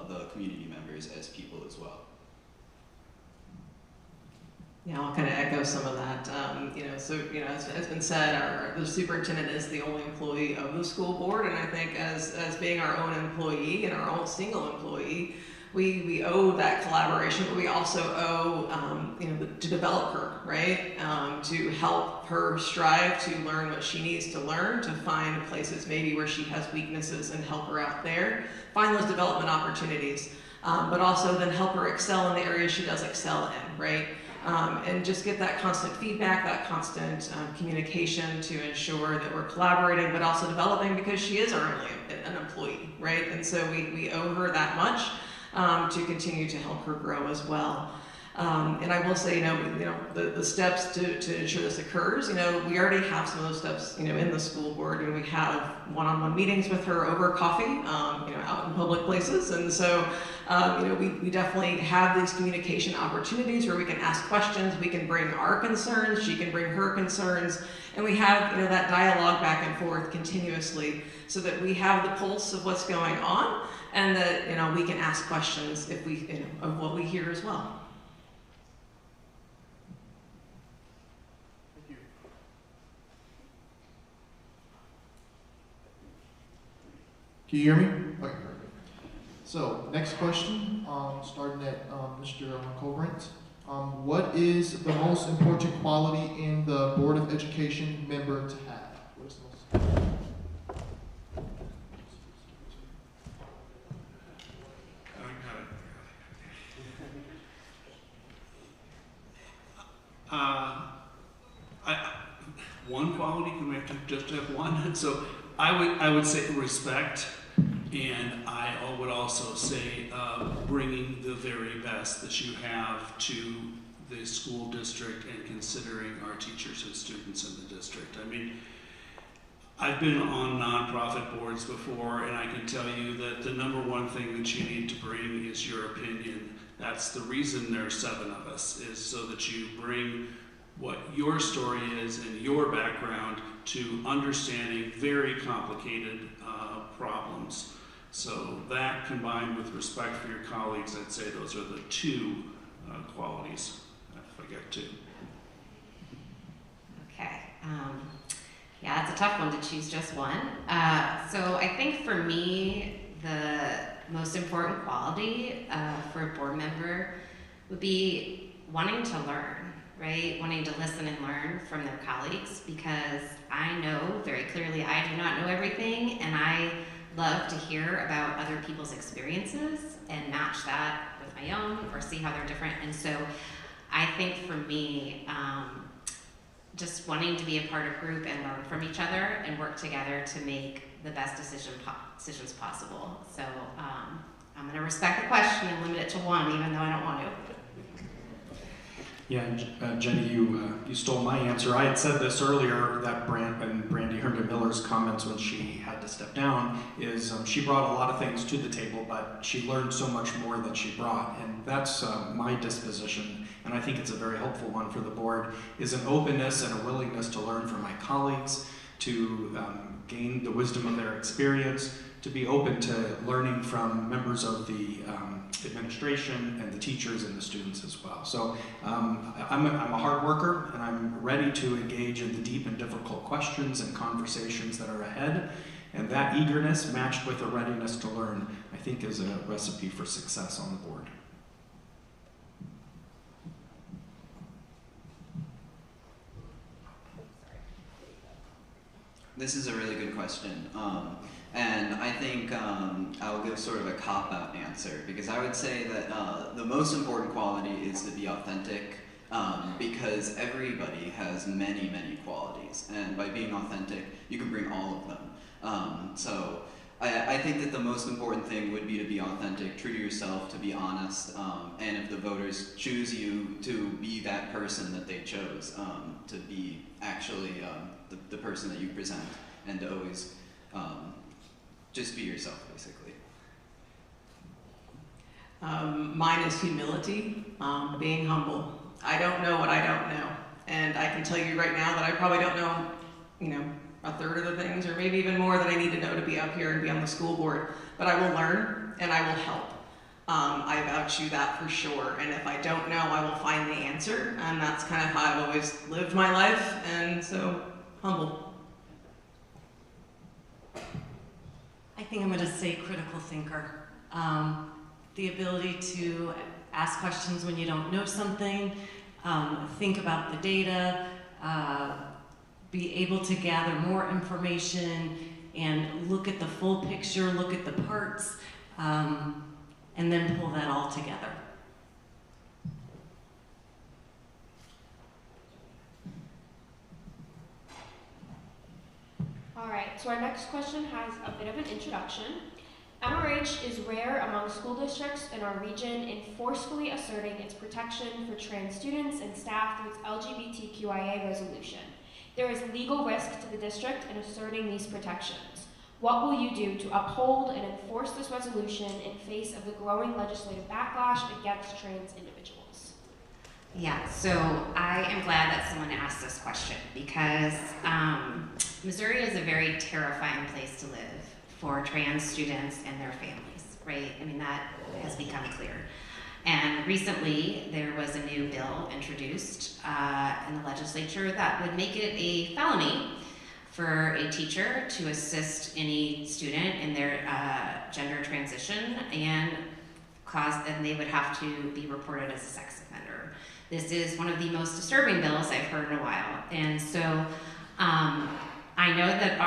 Speaker 9: the community members as people as well.
Speaker 8: Yeah, I'll kind of echo some of that. As has been said, the superintendent is the only employee of the school board, and I think as being our own employee and our own single employee, we owe that collaboration, but we also owe, to develop her, right? To help her strive to learn what she needs to learn, to find places maybe where she has weaknesses and help her out there, find those development opportunities, but also then help her excel in the areas she does excel in, right? And just get that constant feedback, that constant communication to ensure that we're collaborating, but also developing, because she is our only an employee, right? And so we owe her that much to continue to help her grow as well. And I will say, the steps to ensure this occurs, we already have some of those steps, in the school board, and we have one-on-one meetings with her over coffee, out in public places. And so, we definitely have these communication opportunities where we can ask questions, we can bring our concerns, she can bring her concerns, and we have, that dialogue back and forth continuously so that we have the pulse of what's going on, and that, we can ask questions if we, of what we hear as well.
Speaker 1: Can you hear me? Okay, perfect. So, next question, starting at Mr. Colbrant. What is the most important quality in the Board of Education member to have? What is the most important?
Speaker 6: One quality, can we have to just have one? So I would say respect, and I would also say bringing the very best that you have to the school district and considering our teachers and students in the district. I mean, I've been on nonprofit boards before, and I can tell you that the number one thing that you need to bring is your opinion. That's the reason there are 7 of us, is so that you bring what your story is and your background to understanding very complicated problems. So that, combined with respect for your colleagues, I'd say those are the 2 qualities.
Speaker 4: pretty good too.
Speaker 5: Okay. Yeah, it's a tough one to choose just one. So I think for me, the most important quality for a board member would be wanting to learn, right? Wanting to listen and learn from their colleagues, because I know very clearly I do not know everything, and I love to hear about other people's experiences and match that with my own or see how they're different. And so I think for me, just wanting to be a part of a group and learn from each other and work together to make the best decisions possible. So I'm going to respect the question and limit it to one, even though I don't want to.
Speaker 4: Yeah, and Jenny, you stole my answer. I had said this earlier, that Brandy Herndon-Miller's comments when she had to step down is she brought a lot of things to the table, but she learned so much more than she brought, and that's my disposition, and I think it's a very helpful one for the board, is an openness and a willingness to learn from my colleagues, to gain the wisdom of their experience, to be open to learning from members of the administration and the teachers and the students as well. So I'm a hard worker, and I'm ready to engage in the deep and difficult questions and conversations that are ahead. And that eagerness matched with a readiness to learn, I think, is a recipe for success on the board.
Speaker 9: This is a really good question. And I think I'll give sort of a cop-out answer, because I would say that the most important quality is to be authentic, because everybody has many, many qualities, and by being authentic, you can bring all of them. So I think that the most important thing would be to be authentic, true to yourself, to be honest, and if the voters choose you to be that person that they chose, to be actually the person that you present, and to always just be yourself, basically.
Speaker 8: Mine is humility, being humble. I don't know what I don't know, and I can tell you right now that I probably don't know, a third of the things, or maybe even more, that I need to know to be up here and be on the school board. But I will learn, and I will help. I vouch you that for sure, and if I don't know, I will find the answer, and that's kind of how I've always lived my life, and so, humble.
Speaker 7: I think I'm going to say critical thinker. The ability to ask questions when you don't know something, think about the data, be able to gather more information and look at the full picture, look at the parts, and then pull that all together.
Speaker 2: All right, so our next question has a bit of an introduction. MRH is rare among school districts in our region in forcefully asserting its protection for trans students and staff through its LGBTQIA resolution. There is legal risk to the district in asserting these protections. What will you do to uphold and enforce this resolution in face of the growing legislative backlash against trans individuals?
Speaker 5: Yeah, so I am glad that someone asked this question, because Missouri is a very terrifying place to live for trans students and their families, right? I mean, that has become clear. And recently, there was a new bill introduced in the legislature that would make it a felony for a teacher to assist any student in their gender transition, and they would have to be reported as a sex offender. This is one of the most disturbing bills I've heard in a while. And so I know that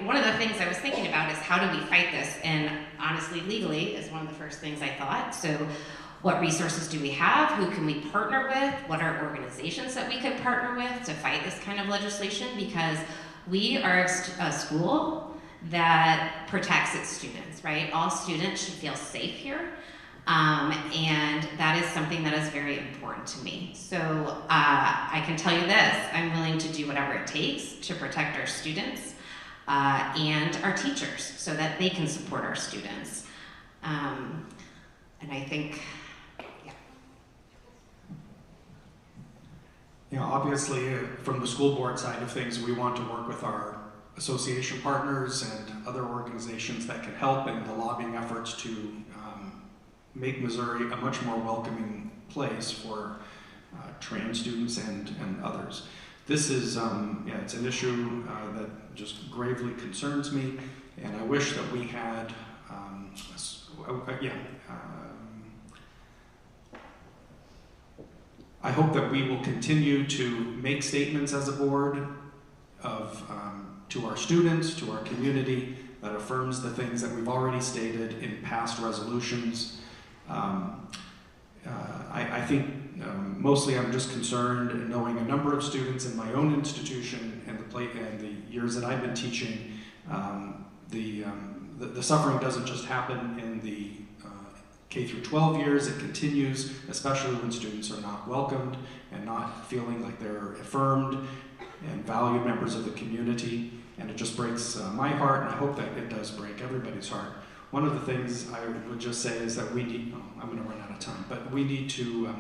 Speaker 5: one of the things I was thinking about is how do we fight this? And honestly, legally is one of the first things I thought. So what resources do we have? Who can we partner with? What are organizations that we could partner with to fight this kind of legislation? Because we are a school that protects its students, right? All students should feel safe here. And that is something that is very important to me. So I can tell you this, I'm willing to do whatever it takes to protect our students and our teachers so that they can support our students. And I think,
Speaker 4: yeah. Obviously, from the school board side of things, we want to work with our association partners and other organizations that can help in the lobbying efforts to make Missouri a much more welcoming place for trans students and others. This is, it's an issue that just gravely concerns me, and I wish that we had, I hope that we will continue to make statements as a board of, to our students, to our community, that affirms the things that we've already stated in past resolutions. I think mostly I'm just concerned knowing a number of students in my own institution and the years that I've been teaching, the suffering doesn't just happen in the K through 12 years, it continues, especially when students are not welcomed and not feeling like they're affirmed and valued members of the community. And it just breaks my heart, and I hope that it does break everybody's heart. One of the things I would just say is that we need, I'm going to run out of time, but we need to,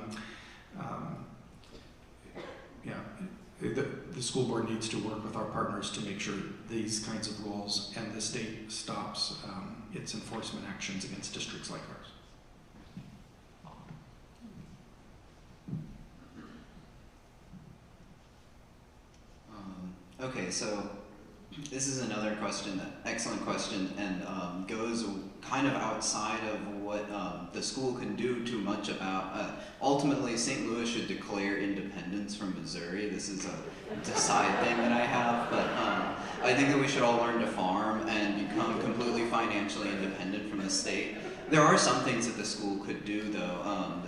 Speaker 4: the school board needs to work with our partners to make sure these kinds of rules and the state stops its enforcement actions against districts like ours.
Speaker 9: Okay, so this is another question, excellent question, and goes kind of outside of what the school can do too much about. Ultimately, St. Louis should declare independence from Missouri. This is a side thing that I have, but I think that we should all learn to farm and become completely financially independent from the state. There are some things that the school could do, though.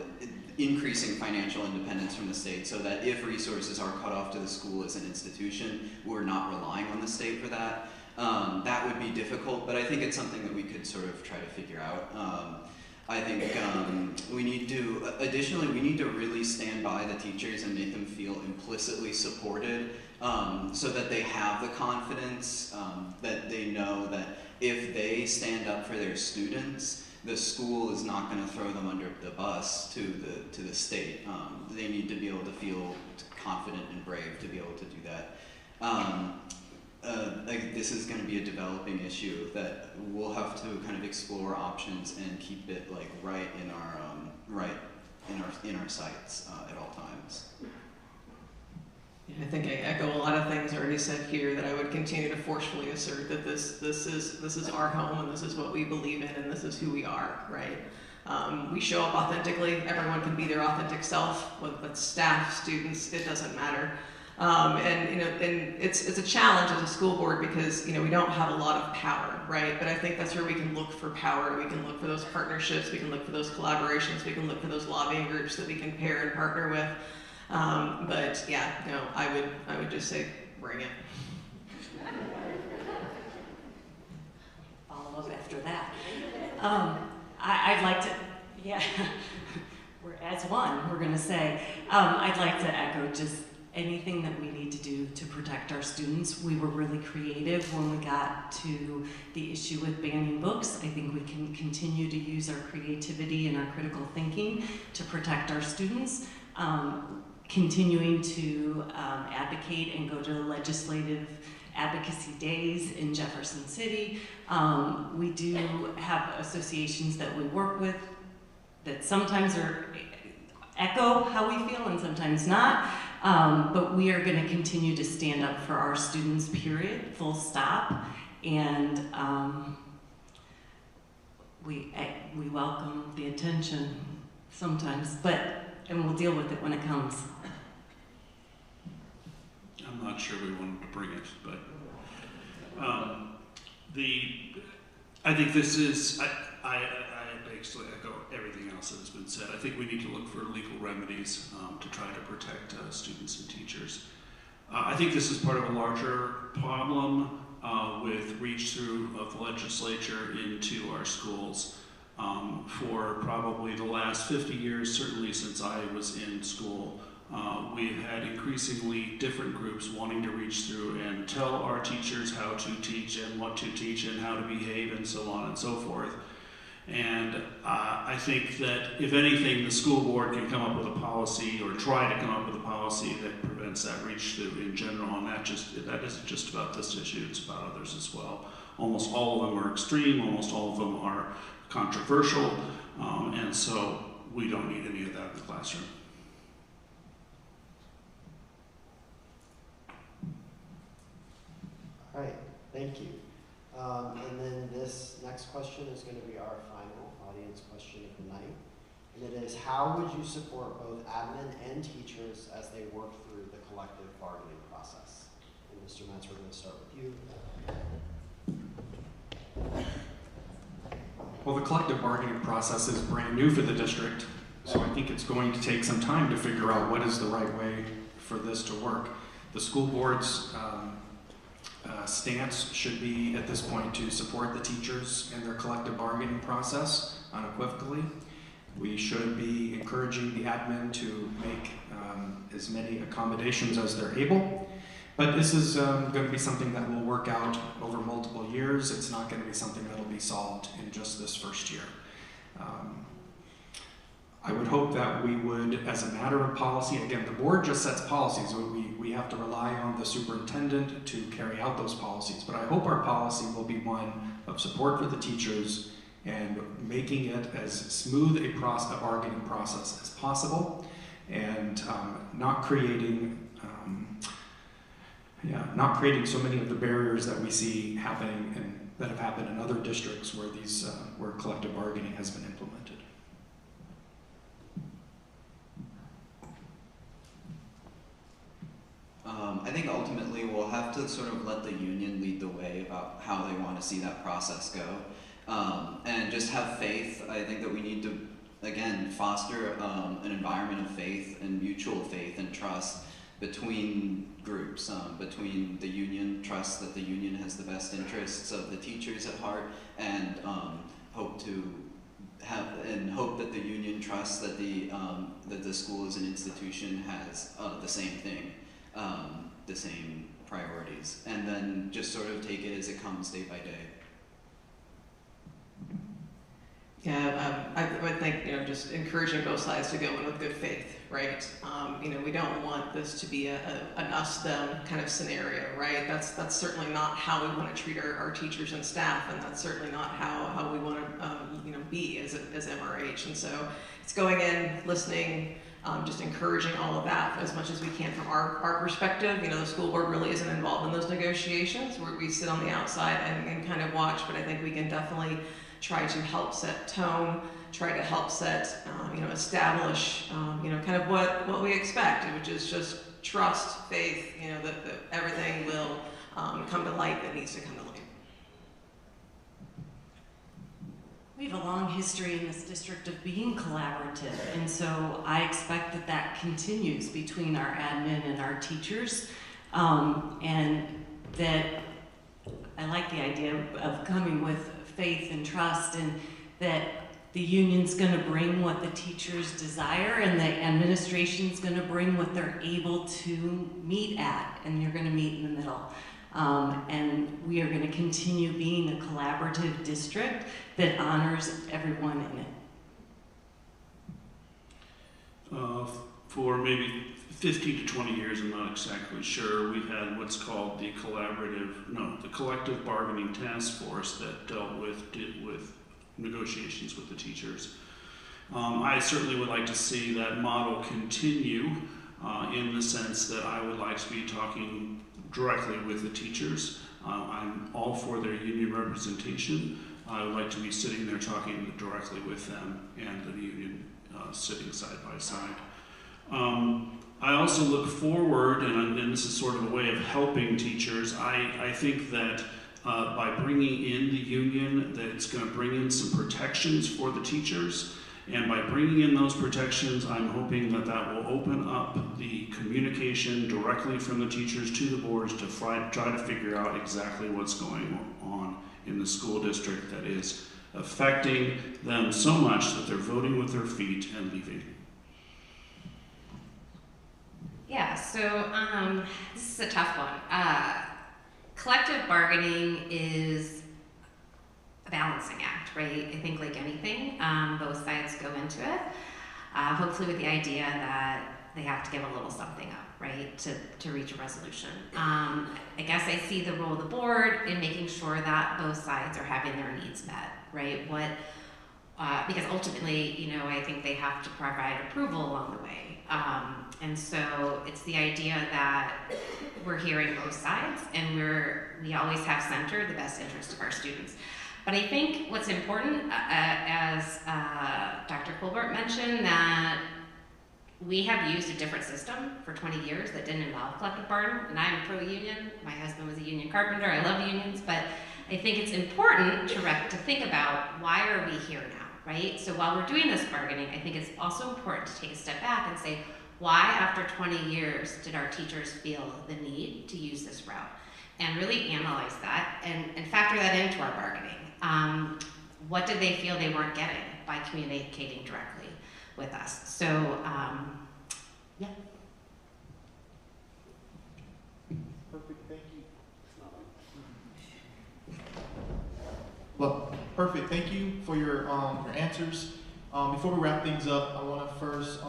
Speaker 9: Increasing financial independence from the state so that if resources are cut off to the school as an institution, we're not relying on the state for that. That would be difficult, but I think it's something that we could sort of try to figure out. I think we need to, additionally, we need to really stand by the teachers and make them feel implicitly supported so that they have the confidence that they know that if they stand up for their students, the school is not going to throw them under the bus to the state. They need to be able to feel confident and brave to be able to do that. This is going to be a developing issue that we'll have to kind of explore options and keep it like right in our sights at all times.
Speaker 8: I think I echo a lot of things already said here, that I would continue to forcefully assert that this is our home, and this is what we believe in, and this is who we are, right? We show up authentically. Everyone can be their authentic self, whether that's staff, students, it doesn't matter. And it's a challenge as a school board because we don't have a lot of power, right? But I think that's where we can look for power. We can look for those partnerships. We can look for those collaborations. We can look for those lobbying groups that we can pair and partner with. But yeah, no, I would just say, bring it.
Speaker 7: Follow up after that. I'd like to, yeah, we're as one, we're gonna say. I'd like to echo just anything that we need to do to protect our students. We were really creative when we got to the issue with banning books. I think we can continue to use our creativity and our critical thinking to protect our students. Continuing to advocate and go to legislative advocacy days in Jefferson City. We do have associations that we work with that sometimes echo how we feel and sometimes not. But we are going to continue to stand up for our students, period, full stop. And we welcome the attention sometimes, and we'll deal with it when it comes.
Speaker 6: I'm not sure we wanted to bring it, but I think this is, I basically echo everything else that has been said. I think we need to look for legal remedies to try to protect students and teachers. I think this is part of a larger problem with reach through of the legislature into our schools. For probably the last 50 years, certainly since I was in school, we've had increasingly different groups wanting to reach through and tell our teachers how to teach and what to teach and how to behave and so on and so forth. And I think that if anything, the school board can come up with a policy or try to come up with a policy that prevents that reach through in general, and that isn't just about this issue, it's about others as well. Almost all of them are extreme, almost all of them are controversial, and so we don't need any of that in the classroom.
Speaker 3: question is going to be our final audience question of the night. And it is, how would you support both admin and teachers as they work through the collective bargaining process? And Mr. Metz, we're going to start with you.
Speaker 4: Well, the collective bargaining process is brand new for the district, so I think it's going to take some time to figure out what is the right way for this to work. The school board's stance should be, at this point, to support the teachers in their collective bargaining process unequivocally. We should be encouraging the admin to make as many accommodations as they're able. But this is going to be something that will work out over multiple years. It's not going to be something that will be solved in just this first year. I would hope that we would, as a matter of policy, again, the board just sets policies. We have to rely on the superintendent to carry out those policies. But I hope our policy will be one of support for the teachers and making it as smooth a bargaining process as possible, and not creating so many of the barriers that we see happening and that have happened in other districts where where collective bargaining has been implemented.
Speaker 9: I think ultimately we'll have to sort of let the union lead the way about how they want to see that process go, and just have faith. I think that we need to, again, foster an environment of faith and mutual faith and trust between groups, between the union, trust that the union has the best interests of the teachers at heart, and hope that the union trusts that the school as an institution has the same thing, the same priorities, and then just sort of take it as it comes day by day.
Speaker 8: Yeah, I would think, just encouraging both sides to go in with good faith, right? We don't want this to be an us-them kind of scenario, right? That's certainly not how we want to treat our teachers and staff, and that's certainly not how we want to, be as MRH. And so it's going in, listening, just encouraging all of that as much as we can from our perspective. The school board really isn't involved in those negotiations, where we sit on the outside and kind of watch, but I think we can definitely try to help set tone, try to help set, establish, kind of what we expect, which is just trust, faith, that everything will come to light that needs to come to light.
Speaker 7: We have a long history in this district of being collaborative, and so I expect that continues between our admin and our teachers, and that I like the idea of coming with faith and trust, and that the union's going to bring what the teachers desire, and the administration's going to bring what they're able to meet at, and you're going to meet in the middle. And we are going to continue being a collaborative district that honors everyone in it.
Speaker 6: For maybe 15 to 20 years, I'm not exactly sure, we've had what's called the collective bargaining task force that dealt with negotiations with the teachers. I certainly would like to see that model continue in the sense that I would like to be talking directly with the teachers. I'm all for their union representation. I would like to be sitting there talking directly with them and the union sitting side by side. I also look forward, and this is sort of a way of helping teachers. I think that by bringing in the union, that it's going to bring in some protections for the teachers. And by bringing in those protections, I'm hoping that will open up the communication directly from the teachers to the boards to try to figure out exactly what's going on in the school district that is affecting them so much that they're voting with their feet and leaving.
Speaker 5: Yeah, so this is a tough one. Collective bargaining is a balancing act, right? I think like anything, both sides go into it, hopefully with the idea that they have to give a little something up, right, to reach a resolution. I guess I see the role of the board in making sure that both sides are having their needs met, right? Because ultimately, I think they have to provide approval along the way. And so it's the idea that we're hearing both sides, and we always have centered the best interest of our students. But But I think what's important, as Dr. Colbert mentioned, that we have used a different system for 20 years that didn't involve collective bargaining, and I'm pro-union. My husband was a union carpenter. I love unions, but I think it's important to think about why are we here now, right? So while we're doing this bargaining, I think it's also important to take a step back and say, why after 20 years did our teachers feel the need to use this route? And really analyze that and factor that into our bargaining. What did they feel they weren't getting by communicating directly with us? So, yeah.
Speaker 1: Perfect, thank you. Well, perfect, thank you for your answers. Before we wrap things up, I want to first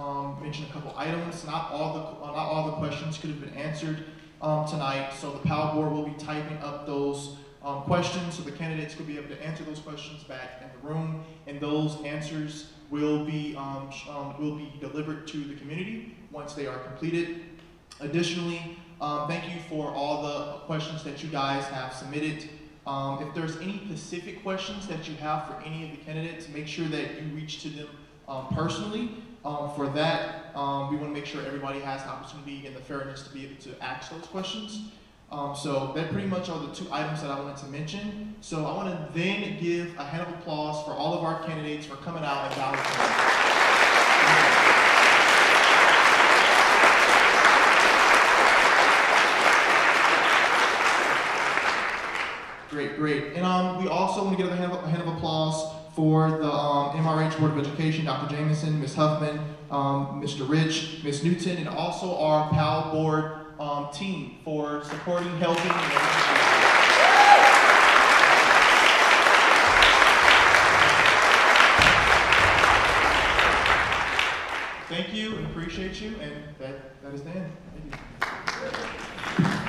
Speaker 1: mention a couple items. Not all the questions could have been answered tonight, so the PAL board will be typing up those questions so the candidates will be able to answer those questions back in the room, and those answers will be delivered to the community once they are completed. Additionally, thank you for all the questions that you guys have submitted. If there's any specific questions that you have for any of the candidates, make sure that you reach to them personally. For that, we want to make sure everybody has the opportunity and the fairness to be able to ask those questions. So that pretty much are the two items that I wanted to mention. So I want to then give a hand of applause for all of our candidates for coming out and balloting. Great, great. And we also want to give a hand of applause for the MRH Board of Education, Dr. Jameson, Ms. Huffman, Mr. Rich, Ms. Newton, and also our PAL Board team for supporting, helping, and thank you and appreciate you, and that is the end. Thank you.